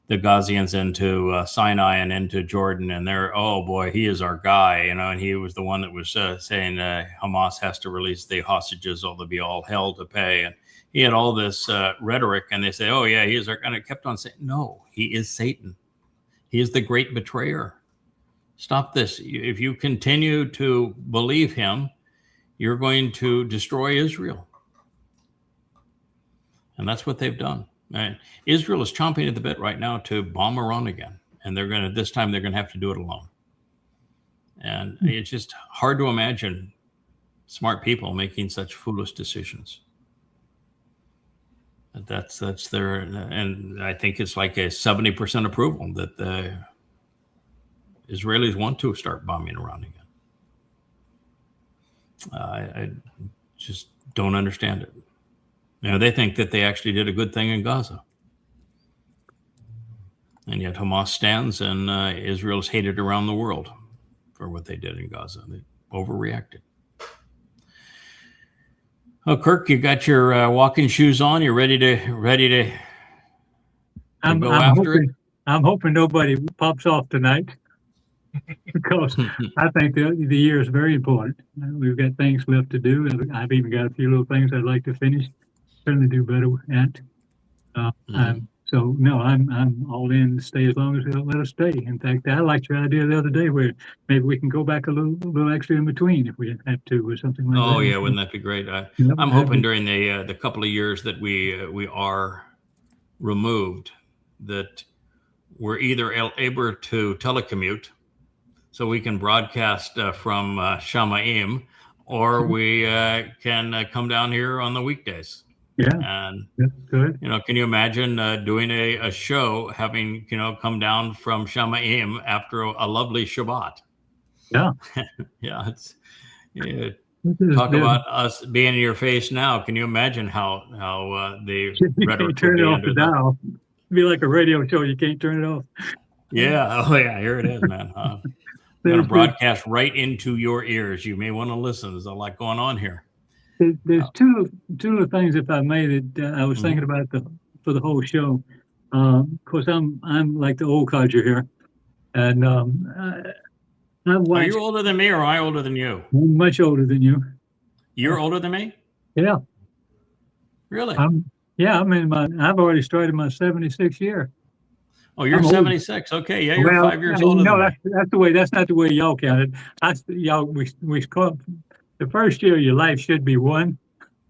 Gazians into Sinai and into Jordan, and oh boy, he is our guy, and he was the one that was saying Hamas has to release the hostages or they'll be all hell to pay. And he had all this rhetoric, and they say, oh yeah, he is our, and I kept on saying, no, he is Satan. He is the great betrayer. Stop this. If you continue to believe him, you're going to destroy Israel. And that's what they've done. Right? Israel is chomping at the bit right now to bomb Iran again. And this time they're going to have to do it alone. And it's just hard to imagine smart people making such foolish decisions. That's their, and I think it's like a 70% approval that the Israelis want to start bombing Iran again. I just don't understand it. They think that they actually did a good thing in Gaza. And yet Hamas stands, and Israel is hated around the world for what they did in Gaza. They overreacted. Oh, Kirk, you got your walking shoes on. You're ready to go after it? I'm hoping nobody pops off tonight. Because I think the year is very important. We've got things left to do. I've even got a few little things I'd like to finish. Certainly do better at. So no, I'm all in to stay as long as they'll let us stay. In fact, I liked your idea the other day where maybe we can go back a little extra in between if we have to, or something like that. Oh yeah, wouldn't that be great? I'm hoping during the couple of years that we are removed, that we're either able to telecommute, so we can broadcast from Shamayim, or we can come down here on the weekdays. Yeah, and that's good. Can you imagine doing a show, having come down from Shamayim after a lovely Shabbat? Yeah, yeah. Talk about us being in your face now. Can you imagine how the rhetoric turn it off the dial? It'd be like a radio show. You can't turn it off. Yeah. Oh yeah. Here it is, man. I'm going to broadcast right into your ears. You may want to listen. There's a lot going on here. There's two little things, if I may, that I was thinking about for the whole show. Of course, I'm like the old codger here, and I Are watched. you older than me, or am I older than you? I'm much older than you. You're older than me? Yeah, Really? yeah. I've already started my 76 year. Oh, you're I'm old. 76. Okay, yeah, you're Well, 5 years older than me. that's the way. That's not the way y'all counted. We call the first year of your life should be one.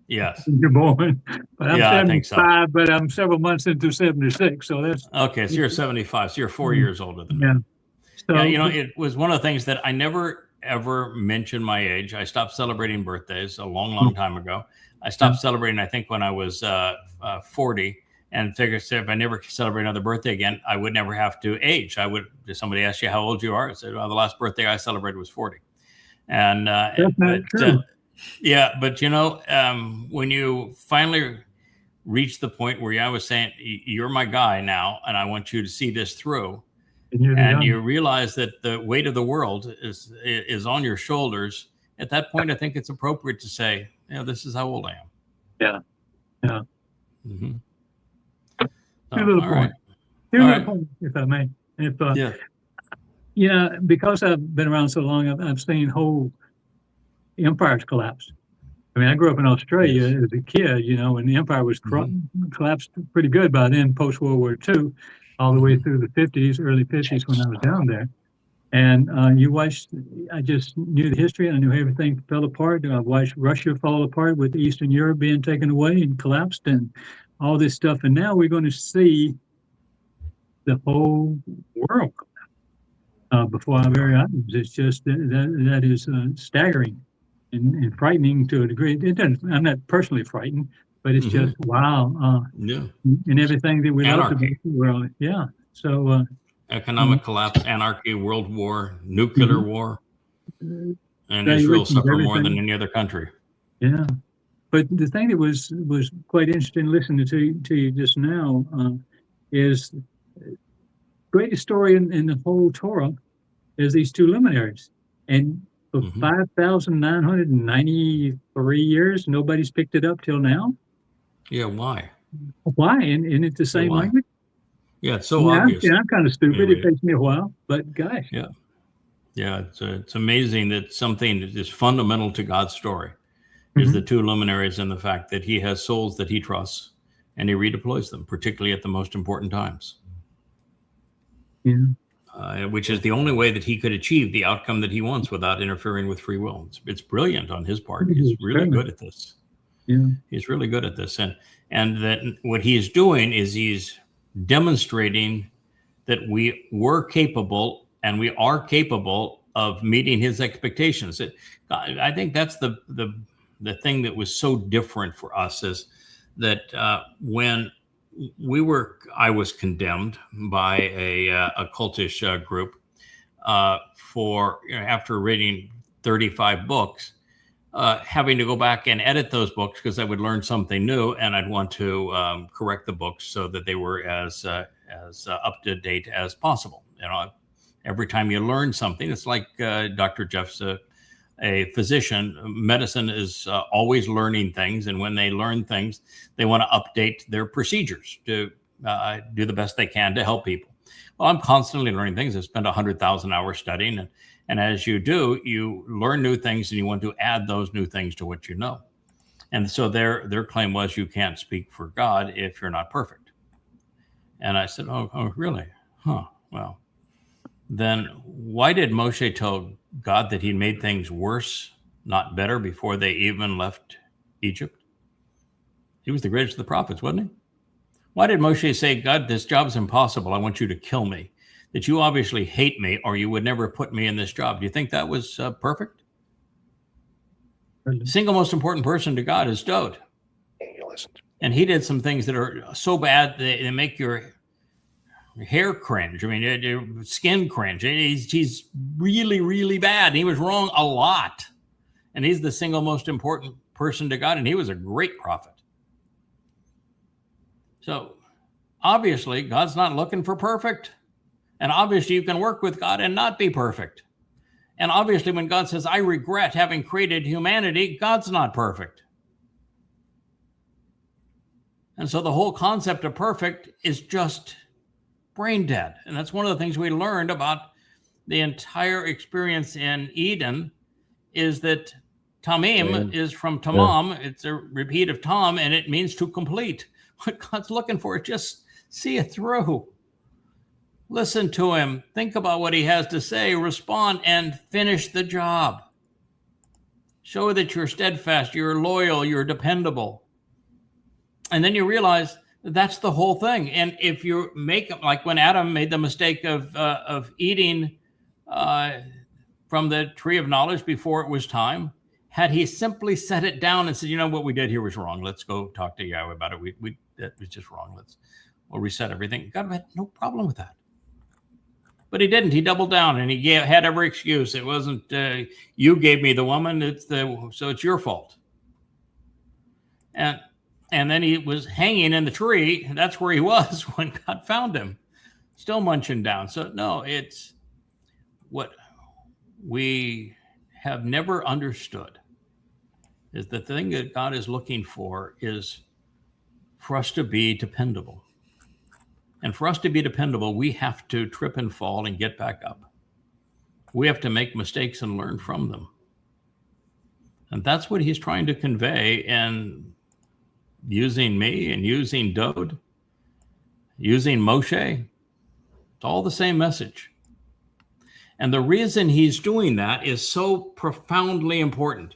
Yes. You're born, but I'm Yeah, I think so. 75, but I'm several months into 76, so that's Okay, so you're 75, so you're 4 years older than me. yeah. So Yeah, you know, it was one of the things that I never ever mentioned my age. I stopped celebrating birthdays a long time ago. I stopped celebrating, I think, when I was 40, and figured if I never celebrate another birthday again, I would never have to age. If somebody asked you how old you are, I said, well, the last birthday I celebrated was 40. And that's not true. yeah, but you know, when you finally reach the point where I was saying, you're my guy now, and I want you to see this through, and you realize that the weight of the world is on your shoulders, at that point, I think it's appropriate to say, this is how old I am. Yeah. Yeah. Mm-hmm. Two little points. Two little points, if I may. Because I've been around so long, I've seen whole empires collapse. I mean, I grew up in Australia as a kid, and the empire was collapsed pretty good by then, post-World War II, all the way through the 50s, early 50s when I was down there. And I just knew the history. I knew everything fell apart. I watched Russia fall apart with Eastern Europe being taken away and collapsed and all this stuff. And now we're going to see the whole world before our very eyes. It's just that is staggering and frightening to a degree. I'm not personally frightened, but it's just wow. And everything that we love about the world. Yeah. So economic collapse, anarchy, world war, nuclear war, and Israel suffer more than any other country. Yeah. But the thing that was quite interesting listening to you just now is the greatest story in the whole Torah is these two luminaries. And for 5,993 years, nobody's picked it up till now. Yeah, why? Why? And it's the same language? Yeah, it's so obvious. I'm kind of stupid. It takes me a while, but gosh. Yeah. Yeah, it's amazing that something that is fundamental to God's story is the two luminaries and the fact that he has souls that he trusts and he redeploys them, particularly at the most important times. Yeah. Which is the only way that he could achieve the outcome that he wants without interfering with free will. It's brilliant on his part. He's really good at this. Yeah. He's really good at this. And that what he's doing is he's demonstrating that we were capable and we are capable of meeting his expectations. I think that's the thing that was so different for us is that when I was condemned by a cultish group for after reading 35 books, having to go back and edit those books because I would learn something new and I'd want to correct the books so that they were as up to date as possible. Every time you learn something, it's like Dr. Jeff's a physician. Medicine is always learning things, and when they learn things, they want to update their procedures to do the best they can to help people. Well, I'm constantly learning things. I've spent 100,000 hours studying, and as you do, you learn new things, and you want to add those new things to what you know. And so their claim was, you can't speak for God if you're not perfect. And I said, oh, really? Huh? Well, then why did Moshe tell God that he made things worse, not better, before they even left Egypt? He was the greatest of the prophets, wasn't he? Why did Moshe say, God, this job's impossible. I want you to kill me. That you obviously hate me or you would never put me in this job. Do you think that was perfect? The single most important person to God is Dode. And he did some things that are so bad they make your hair cringe. I mean, your skin cringe. He's really, really bad. He was wrong a lot. And he's the single most important person to God. And he was a great prophet. So obviously, God's not looking for perfect. And obviously, you can work with God and not be perfect. And obviously, when God says, I regret having created humanity, God's not perfect. And so the whole concept of perfect is just brain dead. And that's one of the things we learned about the entire experience in Eden, is that tamim is from tamam. Yeah. It's a repeat of tam, and it means to complete. What God's looking for is just see it through. Listen to him. Think about what he has to say. Respond and finish the job. Show that you're steadfast, you're loyal, you're dependable. And then you realize that's the whole thing. And if you make, like when Adam made the mistake of eating from the tree of knowledge before it was time, had he simply set it down and said, you know, what we did here was wrong. Let's go talk to Yahweh about it. That was just wrong. We'll reset everything. God had no problem with that. But he didn't. He doubled down and he had every excuse. It wasn't, you gave me the woman, so it's your fault. And then he was hanging in the tree. That's where he was when God found him, still munching down. So no, it's what we have never understood is the thing that God is looking for is for us to be dependable. And for us to be dependable, we have to trip and fall and get back up. We have to make mistakes and learn from them. And that's what he's trying to convey, and using me and using Dode, using Moshe, it's all the same message. And the reason he's doing that is so profoundly important.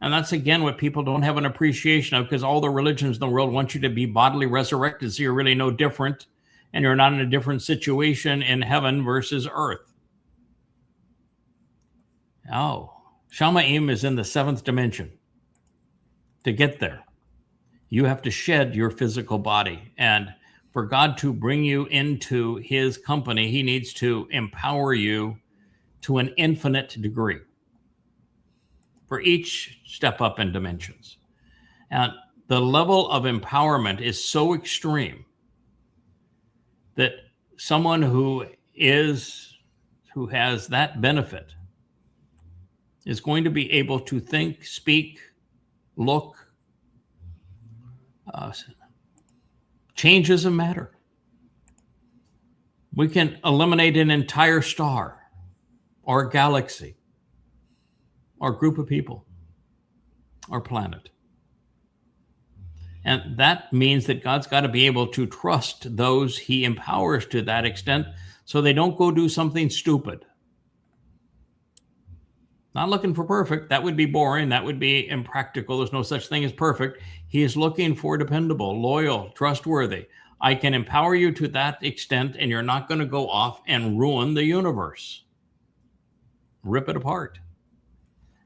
And that's, again, what people don't have an appreciation of, because all the religions in the world want you to be bodily resurrected, so you're really no different, and you're not in a different situation in heaven versus earth. Oh, Shamaim is in the 7th dimension. To get there, you have to shed your physical body. And for God to bring you into his company, he needs to empower you to an infinite degree for each step up in dimensions. And the level of empowerment is so extreme that someone who has that benefit is going to be able to think, speak, look, change doesn't matter. We can eliminate an entire star or galaxy or group of people or planet. And that means that God's got to be able to trust those he empowers to that extent so they don't go do something stupid. Not looking for perfect. That would be boring. That would be impractical. There's no such thing as perfect. He is looking for dependable, loyal, trustworthy. I can empower you to that extent, and you're not going to go off and ruin the universe. Rip it apart.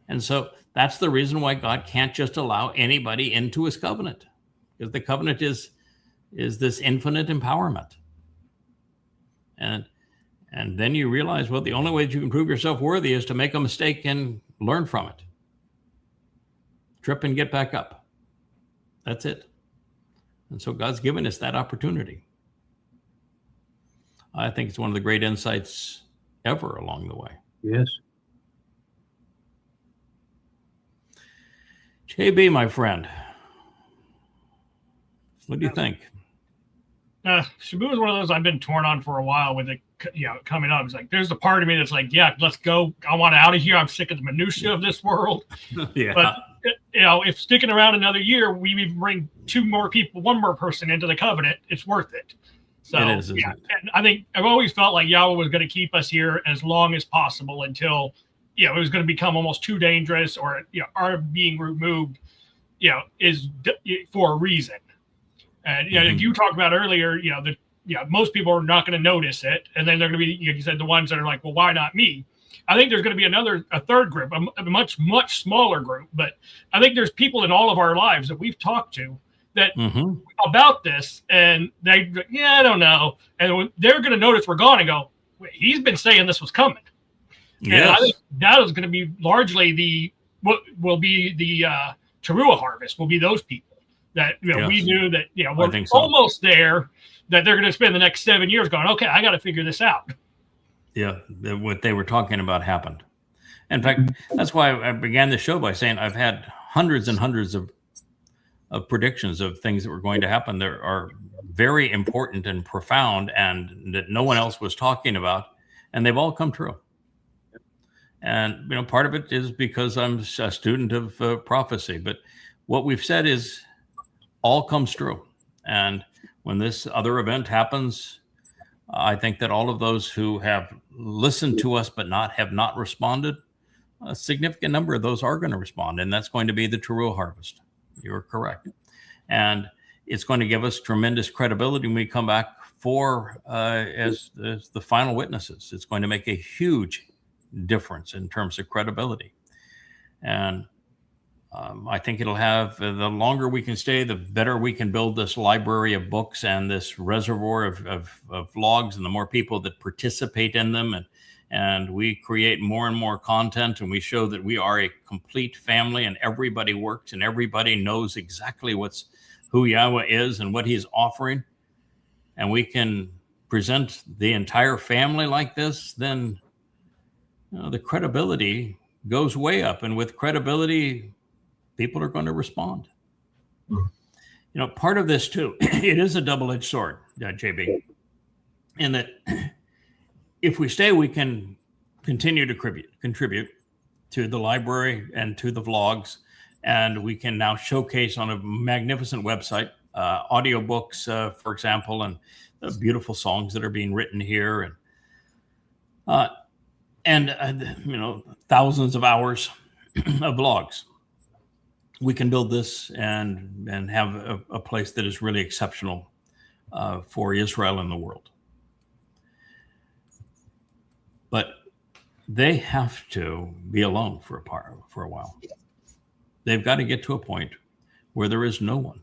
And so that's the reason why God can't just allow anybody into his covenant, because the covenant is this infinite empowerment. And then you realize, well, the only way that you can prove yourself worthy is to make a mistake and learn from it. Trip and get back up. That's it. And so God's given us that opportunity. I think it's one of the great insights ever along the way. Yes. JB, my friend, what do you think? Shabuw'ah is one of those I've been torn on for a while with it, coming up. It's like, there's a part of me that's like, yeah, let's go. I want out of here. I'm sick of the minutia of this world. Yeah. But, if sticking around another year, we even bring one more person into the covenant, it's worth it. So, it is, yeah. And I think I've always felt like Yahweh was going to keep us here as long as possible until, it was going to become almost too dangerous, or, our being removed, is for a reason. And like you talked about earlier, most people are not going to notice it, and then they're going to be, you said, the ones that are like, well, why not me? I think there's going to be a third group, a much, much smaller group. But I think there's people in all of our lives that we've talked to that about this, and they, I don't know, and they're going to notice we're gone and go, wait, he's been saying this was coming. Yes. And I think that is going to be largely what will be the Teruah harvest. Will be those people that we knew that we're almost there. That they're going to spend the next 7 years going, okay, I got to figure this out. Yeah, what they were talking about happened. In fact, that's why I began the show by saying I've had hundreds and hundreds of of predictions of things that were going to happen that are very important and profound and that no one else was talking about, and they've all come true. And part of it is because I'm a student of prophecy, but what we've said is all comes true. And when this other event happens, I think that all of those who have listened to us but have not responded, a significant number of those are going to respond, and that's going to be the true harvest. You're correct. And it's going to give us tremendous credibility when we come back as the final witnesses. It's going to make a huge difference in terms of credibility. And I think it'll have, the longer we can stay, the better we can build this library of books and this reservoir of logs, and the more people that participate in them, and we create more and more content, and we show that we are a complete family and everybody works and everybody knows exactly who Yahweh is and what he's offering, and we can present the entire family like this, then the credibility goes way up. And with credibility, people are going to respond. Part of this too, it is a double-edged sword, JB, in that if we stay, we can continue to contribute to the library and to the vlogs, and we can now showcase on a magnificent website audiobooks, for example, and the beautiful songs that are being written here, and thousands of hours of blogs. We can build this and have a place that is really exceptional for Israel and the world. But they have to be alone for a while. They've got to get to a point where there is no one,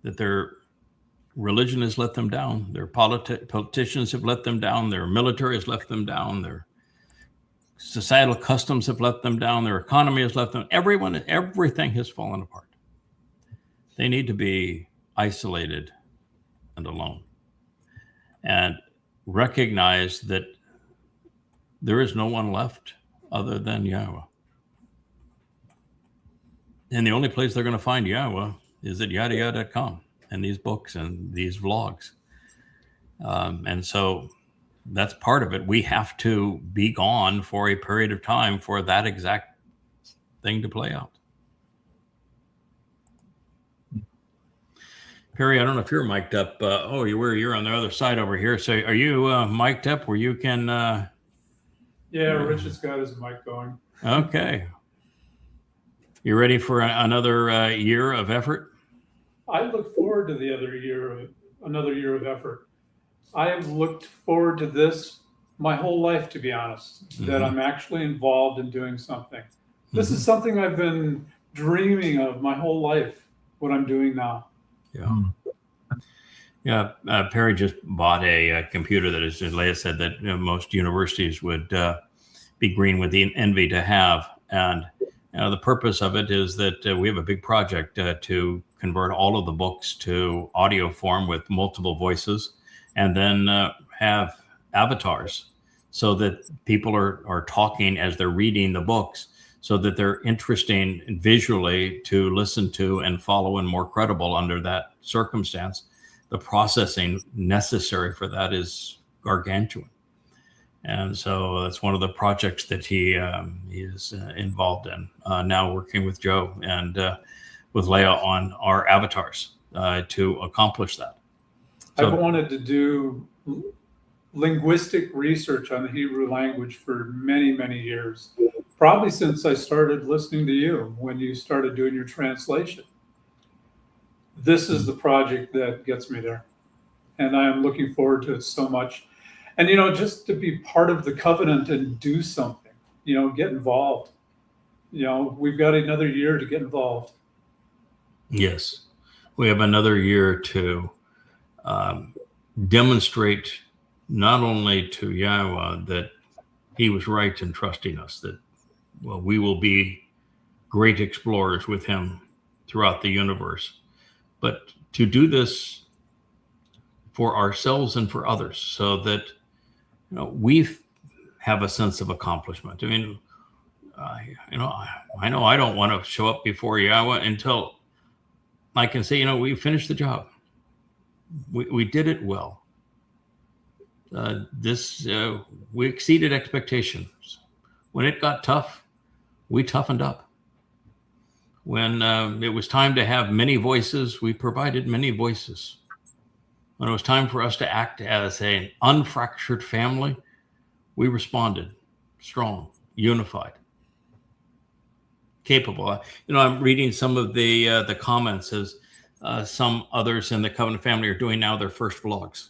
that their religion has let them down, their politicians have let them down, their military has left them down, their societal customs have let them down, their economy has left them. Everything has fallen apart. They need to be isolated and alone, and recognize that there is no one left other than Yahweh. And the only place they're going to find Yahweh is at yada.com and these books and these vlogs. And so that's part of it. We have to be gone for a period of time for that exact thing to play out. Perry, I don't know if you're mic'd up. You're on the other side over here. So are you mic'd up where you can... Yeah, Rich has got his mic going. Okay. You ready for another year of effort? I look forward to another year of effort. I have looked forward to this my whole life, to be honest, that I'm actually involved in doing something. This is something I've been dreaming of my whole life, what I'm doing now. Yeah. Perry just bought a computer that, as Leah said, that most universities would be green with the envy to have. And the purpose of it is that we have a big project to convert all of the books to audio form with multiple voices, and then have avatars so that people are talking as they're reading the books, so that they're interesting visually to listen to and follow and more credible under that circumstance. The processing necessary for that is gargantuan. And so that's one of the projects that he is involved in now, working with Joe and with Leah on our avatars to accomplish that. So, I've wanted to do linguistic research on the Hebrew language for many, many years, probably since I started listening to you when you started doing your translation. This is the project that gets me there, and I am looking forward to it so much. And, just to be part of the covenant and do something, get involved. We've got another year to get involved. Yes, we have another year to demonstrate not only to Yahweh that he was right in trusting us, that, we will be great explorers with him throughout the universe, but to do this for ourselves and for others, so that we have a sense of accomplishment. I mean, I know I don't want to show up before Yahweh until I can say, we finished the job. We did it well. We exceeded expectations. When it got tough, we toughened up. When it was time to have many voices, we provided many voices. When it was time for us to act as an unfractured family, we responded strong, unified, capable. I'm reading some of the comments as some others in the Covenant family are doing now their first vlogs.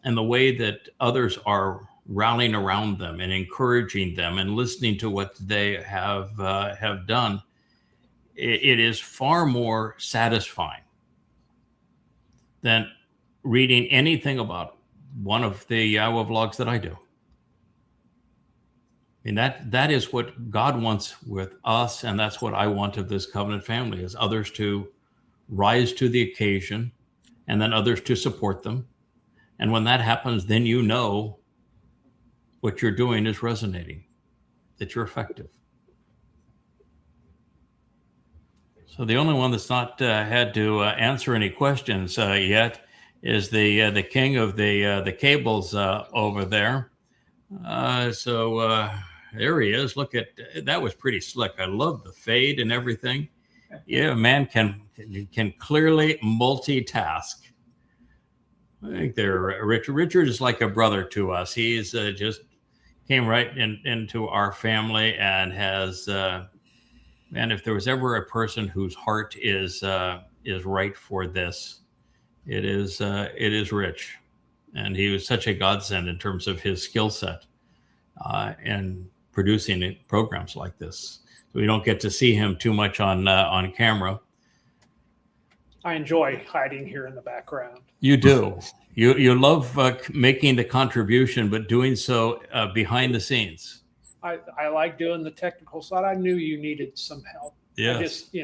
And the way that others are rallying around them and encouraging them and listening to what they have done, it is far more satisfying than reading anything about one of the Yahweh vlogs that I do. I mean, that is what God wants with us, and that's what I want of this covenant family, is others to rise to the occasion and then others to support them. And when that happens, then what you're doing is resonating, that you're effective. So the only one that's not had to answer any questions yet is the king of the cables over there. So there he is. Look at that, was pretty slick. I love the fade and everything. Yeah, a man can clearly multitask. I think Richard is like a brother to us. He's just came right into our family and has. And if there was ever a person whose heart is right for this, it is Rich, and he was such a godsend in terms of his skill set and producing programs like this. We don't get to see him too much on camera. I enjoy hiding here in the background. You do. You love making the contribution, but doing so behind the scenes. I like doing the technical side. I knew you needed some help. Yes. I just,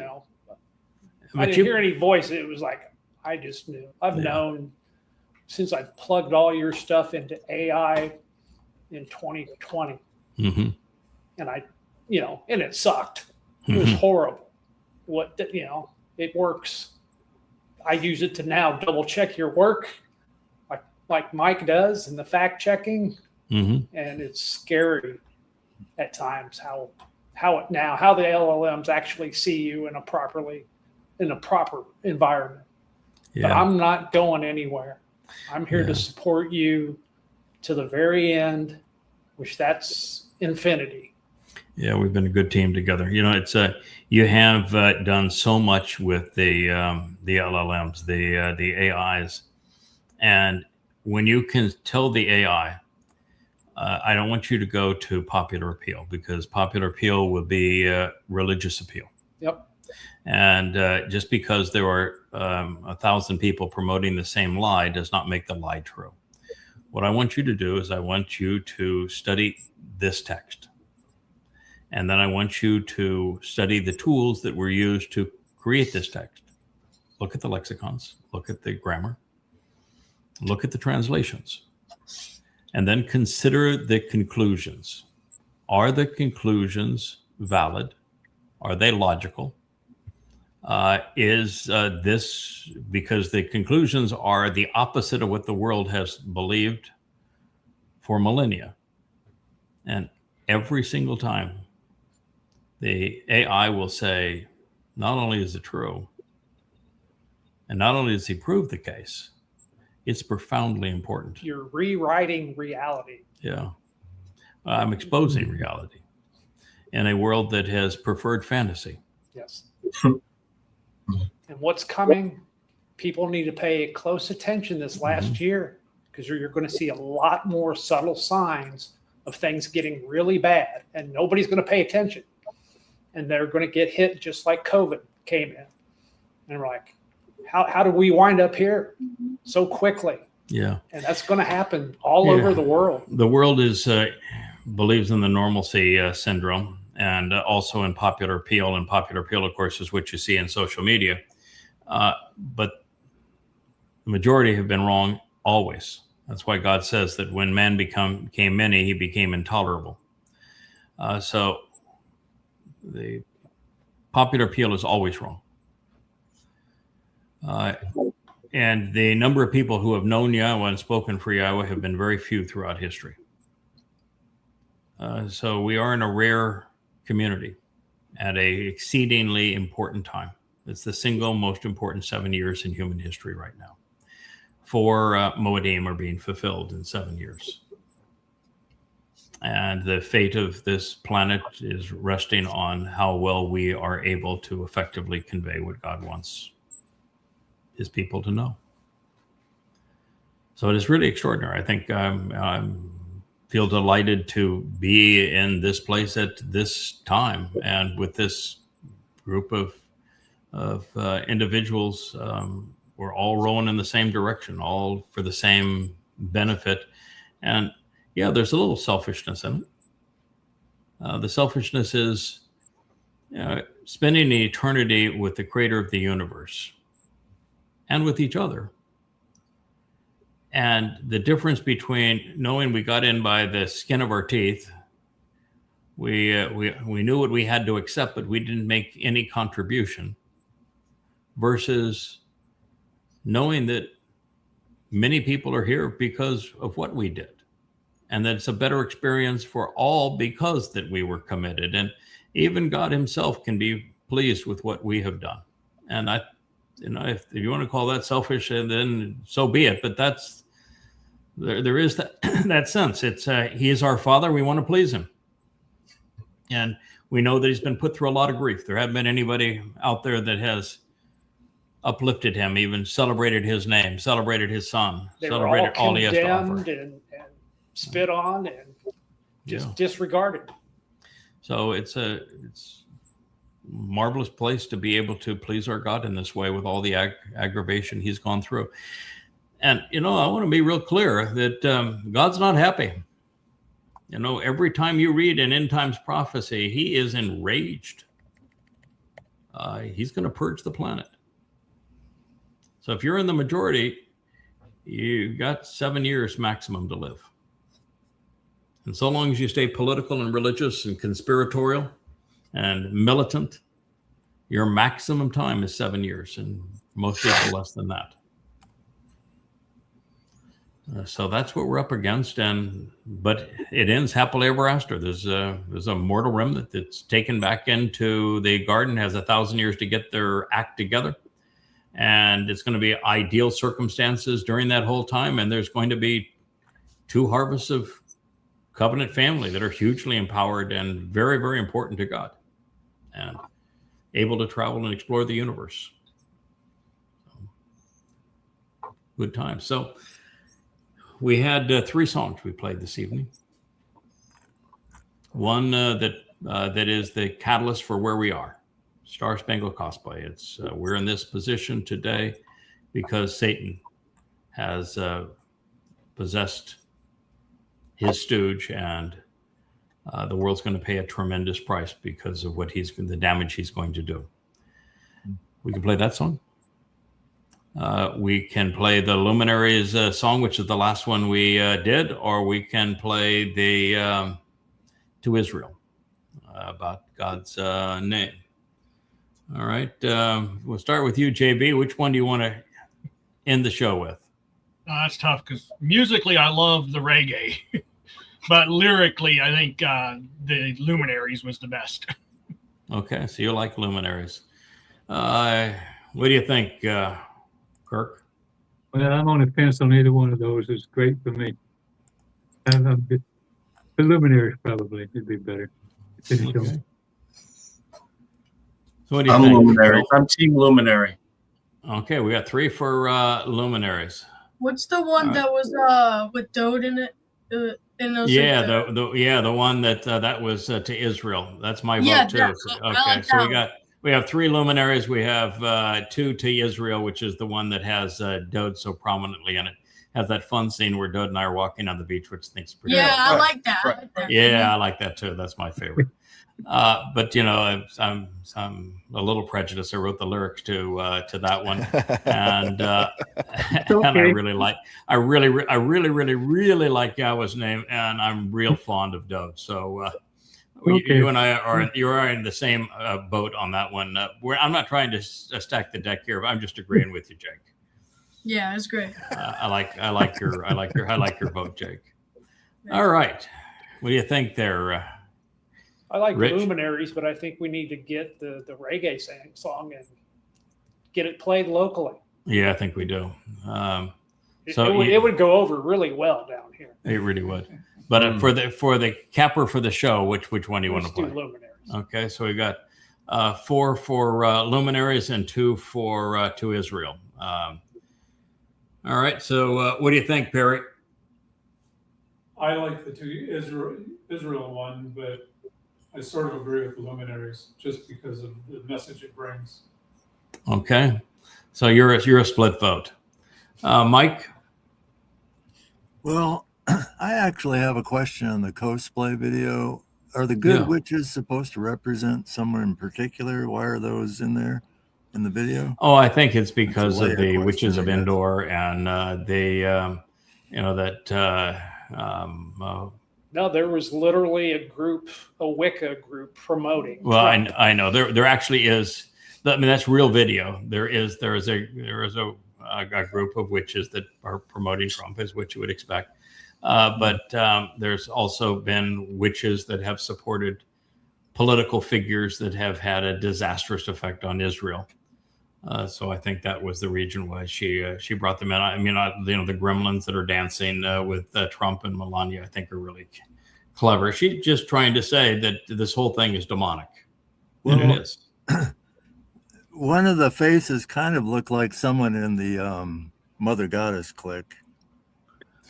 I didn't hear any voice. It was like, I just knew. I've known since I plugged all your stuff into AI in 2020. Mm-hmm. And and it sucked. It was horrible. It works. I use it to now double check your work like Mike does, and the fact checking. Mm-hmm. And it's scary at times how the LLMs actually see you in a proper environment. Yeah. But I'm not going anywhere. I'm here to support you to the very end, which that's infinity. Yeah, we've been a good team together. It's you have done so much with the LLMs, the AIs, and when you can tell the AI, I don't want you to go to popular appeal, because popular appeal would be religious appeal. Yep. And just because there are 1,000 people promoting the same lie does not make the lie true. What I want you to do is I want you to study this text. And then I want you to study the tools that were used to create this text. Look at the lexicons, look at the grammar, look at the translations. And then consider the conclusions. Are the conclusions valid? Are they logical? Is this because the conclusions are the opposite of what the world has believed for millennia? And every single time, the AI will say, not only is it true, and not only does he prove the case, it's profoundly important. You're rewriting reality. Yeah. I'm exposing reality in a world that has preferred fantasy. Yes. And what's coming, people need to pay close attention this last year, because you're going to see a lot more subtle signs of things getting really bad, and nobody's going to pay attention. And they're going to get hit just like COVID came in. And we're like, how do we wind up here so quickly? Yeah. And that's going to happen all over the world. The world believes in the normalcy syndrome, and also in popular appeal. And popular appeal, of course, is what you see in social media. But the majority have been wrong always. That's why God says that when man became many, he became intolerable. So the popular appeal is always wrong. And the number of people who have known Yahweh and spoken for Yahweh have been very few throughout history. So we are in a rare community at a exceedingly important time. It's the single most important 7 years in human history right now. 4 Moedim are being fulfilled in 7 years. And the fate of this planet is resting on how well we are able to effectively convey what God wants his people to know. So it is really extraordinary. I think I feel delighted to be in this place at this time and with this group of individuals. We're all rowing in the same direction, all for the same benefit. And yeah, there's a little selfishness in it. The selfishness is spending the eternity with the creator of the universe and with each other. And the difference between knowing we got in by the skin of our teeth, we knew what we had to accept, but we didn't make any contribution, versus knowing that many people are here because of what we did. And that it's a better experience for all because that we were committed. And even God himself can be pleased with what we have done. And if you want to call that selfish, then so be it. But there is that sense. It's he is our Father. We want to please him. And we know that he's been put through a lot of grief. There hasn't been anybody out there that has uplifted him, even celebrated his name, celebrated his son, celebrated all he has to offer. And spit on and just disregarded. So it's a marvelous place to be able to please our God in this way with all the aggravation he's gone through. And, I want to be real clear that God's not happy. Every time you read an end times prophecy, he is enraged. He's going to purge the planet. So if you're in the majority, you've got 7 years maximum to live. And so long as you stay political and religious and conspiratorial and militant, your maximum time is 7 years, and most people less than that. So that's what we're up against, but it ends happily ever after. There's a mortal remnant that's taken back into the garden, has 1,000 years to get their act together, and it's going to be ideal circumstances during that whole time. And there's going to be 2 harvests of covenant family that are hugely empowered and very, very important to God, and able to travel and explore the universe. Good times. So we had 3 songs we played this evening. One that is the catalyst for where we are, Star Spangled Cosplay. It's we're in this position today because Satan has possessed his stooge, and the world's going to pay a tremendous price because of the damage he's going to do. We can play that song. We can play the Luminaries song, which is the last one we did, or we can play the To Israel, about God's name. All right. We'll start with you, JB. Which one do you want to end the show with? That's tough because musically I love the reggae, but lyrically I think the Luminaries was the best. Okay, so you like Luminaries. What do you think, Kirk? Well, I'm on the fence on either one of those. It's great for me. The Luminaries probably would be better. Okay. So what do you I'm think? Luminary. I'm Team Luminary. Okay, we got 3 for Luminaries. What's the one that was with Dode in it? The one that was to Israel. That's my vote too. Okay, so we have 3 Luminaries. We have 2 to Israel, which is the one that has Dode so prominently in it. Has that fun scene where Dode and I are walking on the beach, which I think is pretty cool. I like that. Right. I like that. Yeah, I like that too. That's my favorite. But I'm a little prejudiced. I wrote the lyrics to that one, and and I really like Yahweh's name, and I'm real fond of Dove. So Okay. You and I are in the same boat on that one. I'm not trying to stack the deck here, but I'm just agreeing with you, Jake. Yeah, it's great. I like your vote, Jake. All right, what do you think there? I like Rich? Luminaries, but I think we need to get the reggae song and get it played locally. Yeah, I think we do. It would go over really well down here. It really would. But for the capper for the show, which one do you want to play? Luminaries. Okay, so we got 4 for Luminaries and 2 for To Israel. All right, so what do you think, Perry? I like the To Israel one, but I sort of agree with the Luminaries just because of the message it brings. Okay, so you're a split vote. Mike? Well, I actually have a question on the cosplay video. Are the good witches supposed to represent someone in particular? Why are those in there in the video? Oh, I think it's because of the witches of Endor and No, there was literally a Wicca group promoting. Well, Trump. I know there actually is. I mean, that's real video. There is a group of witches that are promoting Trump, as what you would expect. But there's also been witches that have supported political figures that have had a disastrous effect on Israel. So I think that was the reason why she brought them in. I mean, the gremlins that are dancing with Trump and Melania, I think are really clever. She's just trying to say that this whole thing is demonic. Well, and it is. One of the faces kind of looked like someone in the Mother Goddess clique.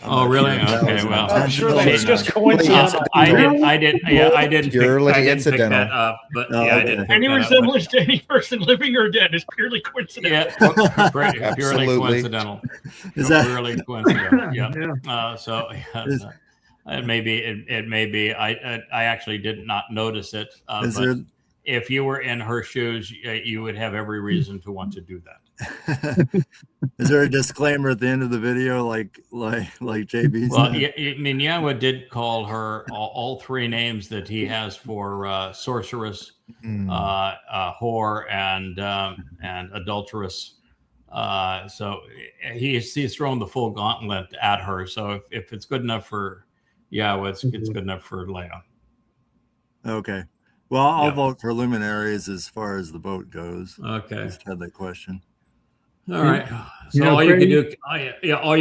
Oh, really? Okay, well, I'm sure that's just coincidental. I didn't pick that up, but I didn't. Any resemblance to any person living or dead is purely coincidental. Yeah, purely coincidental. Purely coincidental. Yeah. It may be. I actually did not notice it. But if you were in her shoes, you would have every reason to want to do that. Is there a disclaimer at the end of the video, like JB? Well, I mean, Yahweh did call her all 3 names that he has for sorceress, whore, and adulteress. So he's thrown the full gauntlet at her. So if it's good enough for Yahweh, it's good enough for Leah. Okay. Well, I'll vote for Luminaries as far as the vote goes. Okay. Just had that question. All right. So all you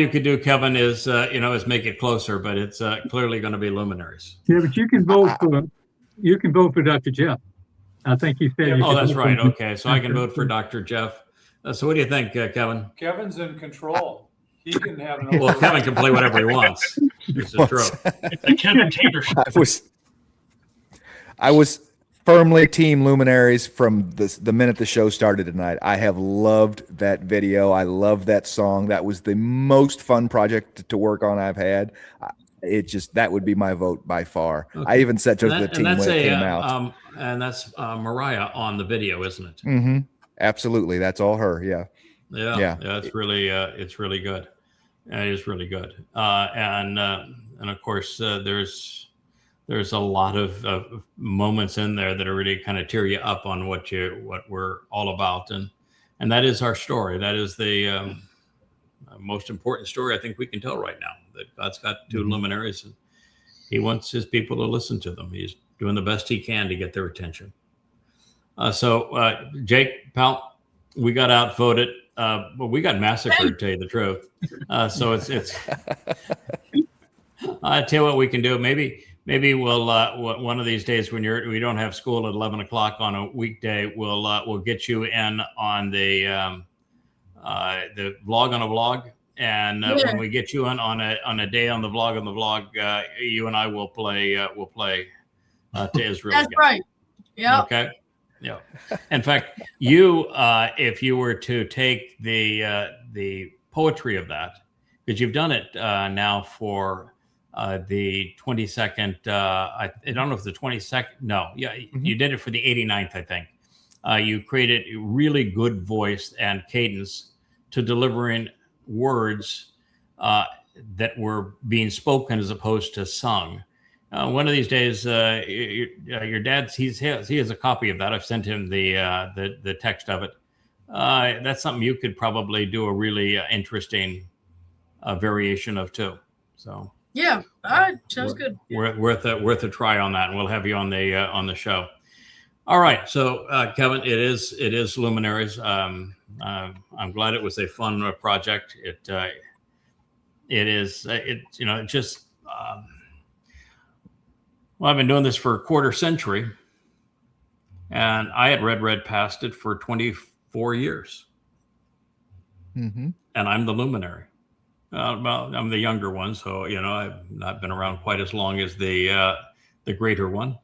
could do, Kevin, is make it closer, but it's clearly going to be Luminaries. Yeah, but you can vote for Dr. Jeff. I think he said. Oh, that's right. Okay, so I can vote for Dr. Jeff. So what do you think, Kevin? Kevin's in control. He can have an. Well, Kevin can play whatever he wants. This is true. It's a Kevin Tater. I was firmly team Luminaries from the minute the show started tonight. I have loved that video. I love that song. That was the most fun project to work on I've had. That would be my vote by far. Okay. I even said to the team when it came out. And that's Mariah on the video, isn't it? Mm-hmm. Absolutely. That's all her. Yeah. Yeah. It's really good. It is really good. And of course, there's a lot of moments in there that are really kind of tear you up on what we're all about, and that is our story. That is the most important story I think we can tell right now. That God's got 2 luminaries, and He wants His people to listen to them. He's doing the best He can to get their attention. So, Jake, pal, we got outvoted. Well, we got massacred, to tell you the truth. So it's. I tell you what we can do. Maybe we'll one of these days when we don't have school at 11 o'clock on a weekday, we'll get you in on the vlog on a vlog, and when we get you in on a day on the vlog, you and I will play to Israel. That's again. right. Yeah. Okay. Yeah. In fact, if you were to take the poetry of that, because you've done it now for. The 22nd, I don't know if the 22nd, no, you did it for the 89th, I think. You created a really good voice and cadence to delivering words that were being spoken as opposed to sung. One of these days, your dad, he has a copy of that. I've sent him the text of it. That's something you could probably do a really interesting variation of too. So yeah, all right, sounds good. Worth a try on that, and we'll have you on the show. All right, so Kevin, it is Luminaries. I'm glad it was a fun project. Well, I've been doing this for a quarter century, and I had read past it for 24 years. Mm-hmm. And I'm the luminary. Well, I'm the younger one, so I've not been around quite as long as the greater one.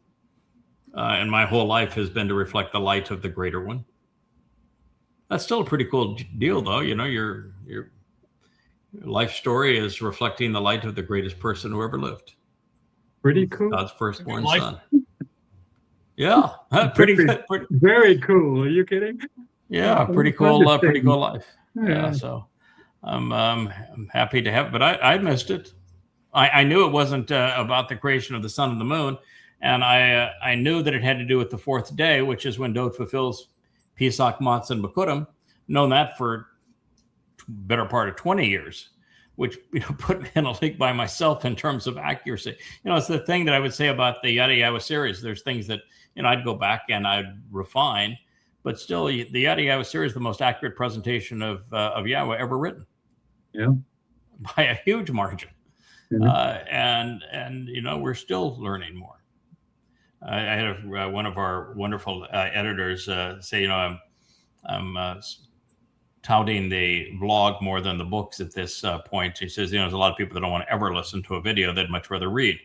And my whole life has been to reflect the light of the greater one. That's still a pretty cool deal, though. Your life story is reflecting the light of the greatest person who ever lived. Pretty cool. God's firstborn son. Yeah, pretty good. Very cool. Are you kidding? Yeah, pretty cool. Pretty cool life. Yeah. So I'm happy to have it, but I missed it. I knew it wasn't about the creation of the sun and the moon, and I knew that it had to do with the fourth day, which is when Dode fulfills Pesach, Matzah, and Bikurim. Known that for better part of 20 years. Which put me in a league by myself in terms of accuracy. It's the thing that I would say about the Yada Yahweh series. There's things that I'd go back and I'd refine, but still, the Yada Yahweh series is the most accurate presentation of Yahweh ever written. Yeah, by a huge margin. And we're still learning more. I had one of our wonderful editors say, I'm touting the vlog more than the books at this point. He says, there's a lot of people that don't want to ever listen to a video. They'd much rather read.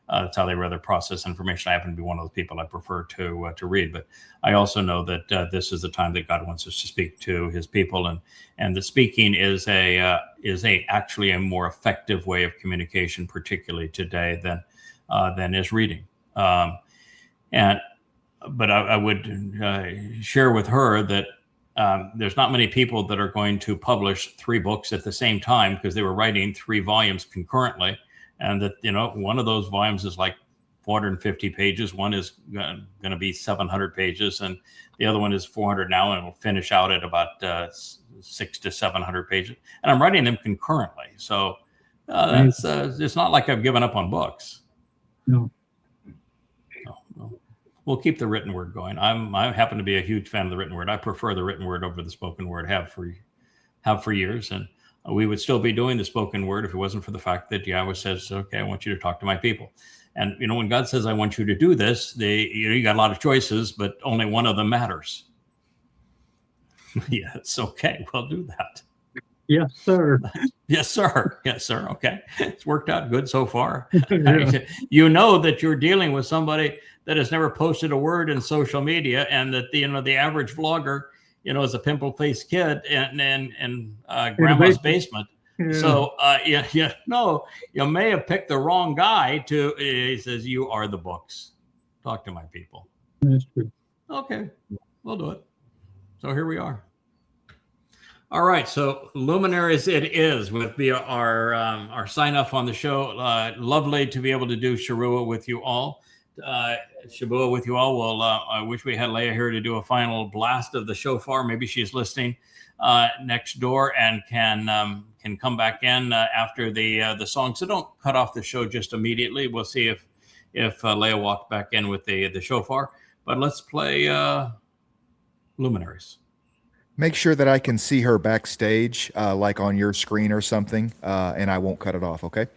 That's how they rather process information. I happen to be one of the people I prefer to read. But I also know that this is the time that God wants us to speak to his people. And the speaking is actually a more effective way of communication, particularly today, than is reading. But I would share with her that there's not many people that are going to publish 3 books at the same time because they were writing 3 volumes concurrently. And that, one of those volumes is like 450 pages. One is going to be 700 pages. And the other one is 400 now. And it'll finish out at about 600 to 700 pages. And I'm writing them concurrently. So it's not like I've given up on books. No. We'll keep the written word going. I happen to be a huge fan of the written word. I prefer the written word over the spoken word. Have for years, and we would still be doing the spoken word if it wasn't for the fact that Yahweh says, "Okay, I want you to talk to my people." And when God says, "I want you to do this," you got a lot of choices, but only one of them matters. Yeah, it's okay. We'll do that. Yes, sir. Yes, sir. Yes, sir. Okay, it's worked out good so far. Yeah. You know that you're dealing with somebody that has never posted a word in social media, and that the average vlogger, is a pimple-faced kid in grandma's basement. Yeah. So you may have picked the wrong guy. He says, "You are the books. Talk to my people." That's true. Okay, we'll do it. So here we are. All right, so Luminaries it is with our sign off on the show. Lovely to be able to do Shabuw'ah with you all. Shabuw'ah with you all. Well, I wish we had Leah here to do a final blast of the shofar. Maybe she's listening next door and can come back in after the song. So don't cut off the show just immediately. We'll see if Leah walked back in with the shofar. But let's play Luminaries. Make sure that I can see her backstage, like on your screen or something, and I won't cut it off, okay?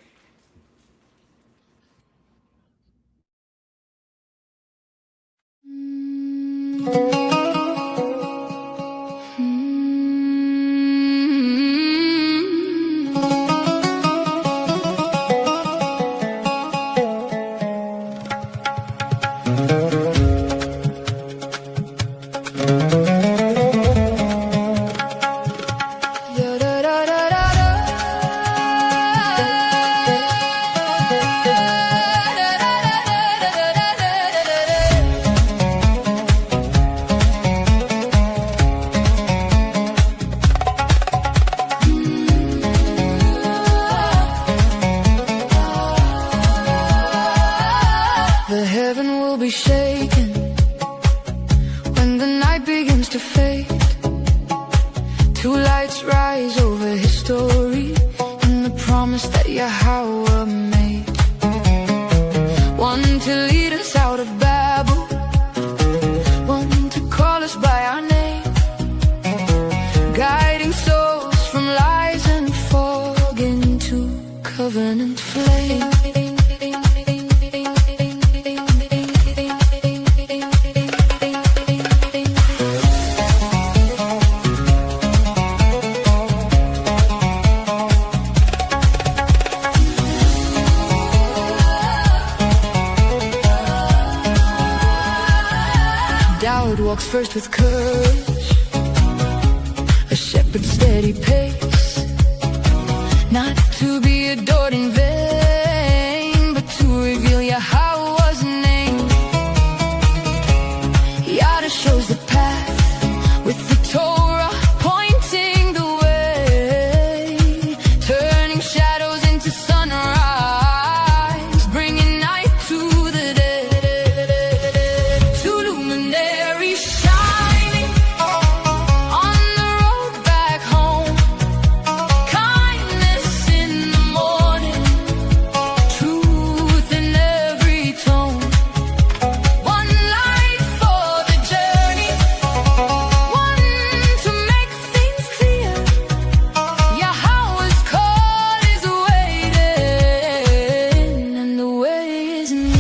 story in the promise that Yahweh made. One to lead us out of Babel, one to call us by our name, guiding souls from lies and fog into covenant flame. Walks first with courage, a shepherd's steady pace, not to be adored in vain, but to reveal Yahweh's name. Yada shows the path with the Torah pointing the way, turning shadows into sunrise, bringing night to the day. Two luminaries shining on the road back home, kindness in the morning, truth in every tone. One light for the journey, one to make things clear. Yahweh's call is waiting, and the way is near.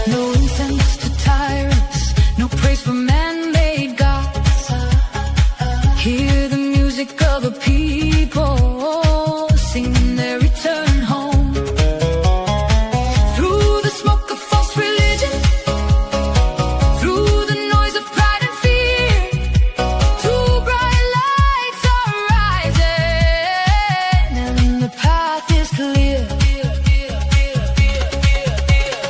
No incense to tyrants, no praise for man-made gods. Hear the music of a people singing their return home. Through the smoke of false religion, through the noise of pride and fear, two bright lights are rising, and the path is clear.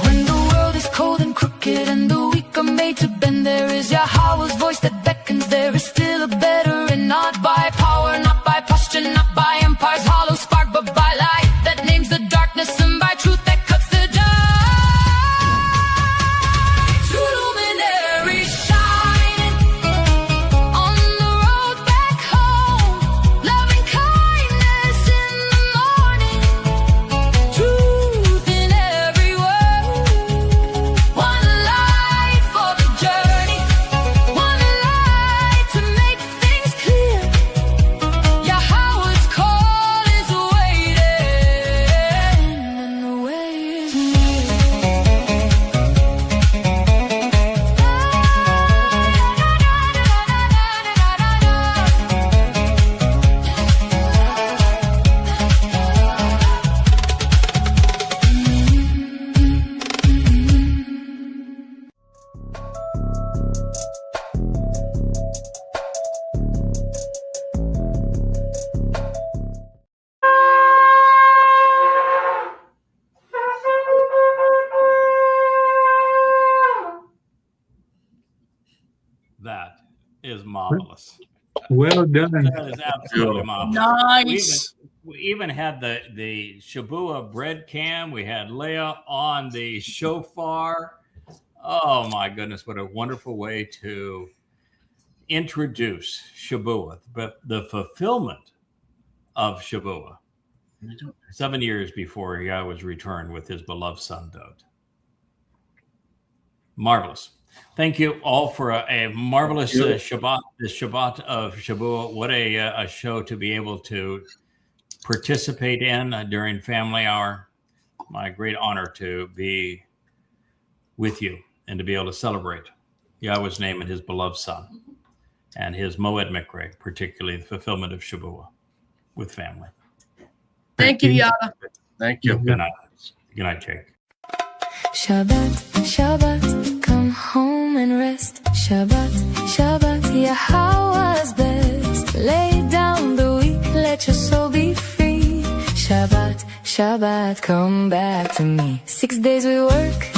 When the world is cold and crooked and the weak are made to bend, there is Yahweh's voice that beckons. There is still a better, and not by power, not by posture, not by empire's hollow spark, but by light that names the darkness, and by truth that cuts the dark. Two luminaries shining on the road back home, loving kindness in the morning, truth in every word. One light for the journey, one light to make things clear. Yahweh's call is waiting, and the way is near. That is marvelous. Well done. That is absolutely marvelous. Nice. We even had the Shabuw'ah bread can. We had Leah on the shofar. Oh my goodness, what a wonderful way to introduce Shabuw'ah, but the fulfillment of Shabuw'ah 7 years before Yah was returned with his beloved son Dod. Marvelous. Thank you all for a marvelous Shabbat, the Shabbat of Shabuw'ah. What a show to be able to participate in during family hour. My great honor to be with you and to be able to celebrate Yahweh's name and his beloved son and his Moed Mikre, particularly the fulfillment of Shabuw'ah with family. Thank you, Yada. Thank you. Good night. Good night, Jake. Shabbat, Shabbat, come home and rest. Shabbat, Shabbat, Yahweh's best. Lay down the weak, let your soul be free. Shabbat, Shabbat, come back to me. 6 days we work,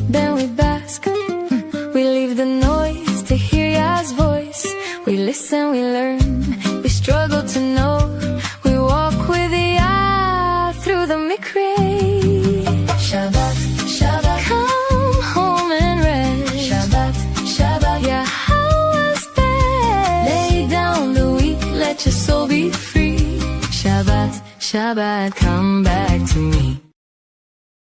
then we bask. We leave the noise to hear Yah's voice. We listen, we learn. the mikray. Shabbat, Shabbat, come home and rest. Shabbat, Shabbat, Yahweh's best. Lay down the weak, let your soul be free. Shabbat, Shabbat, come back to me.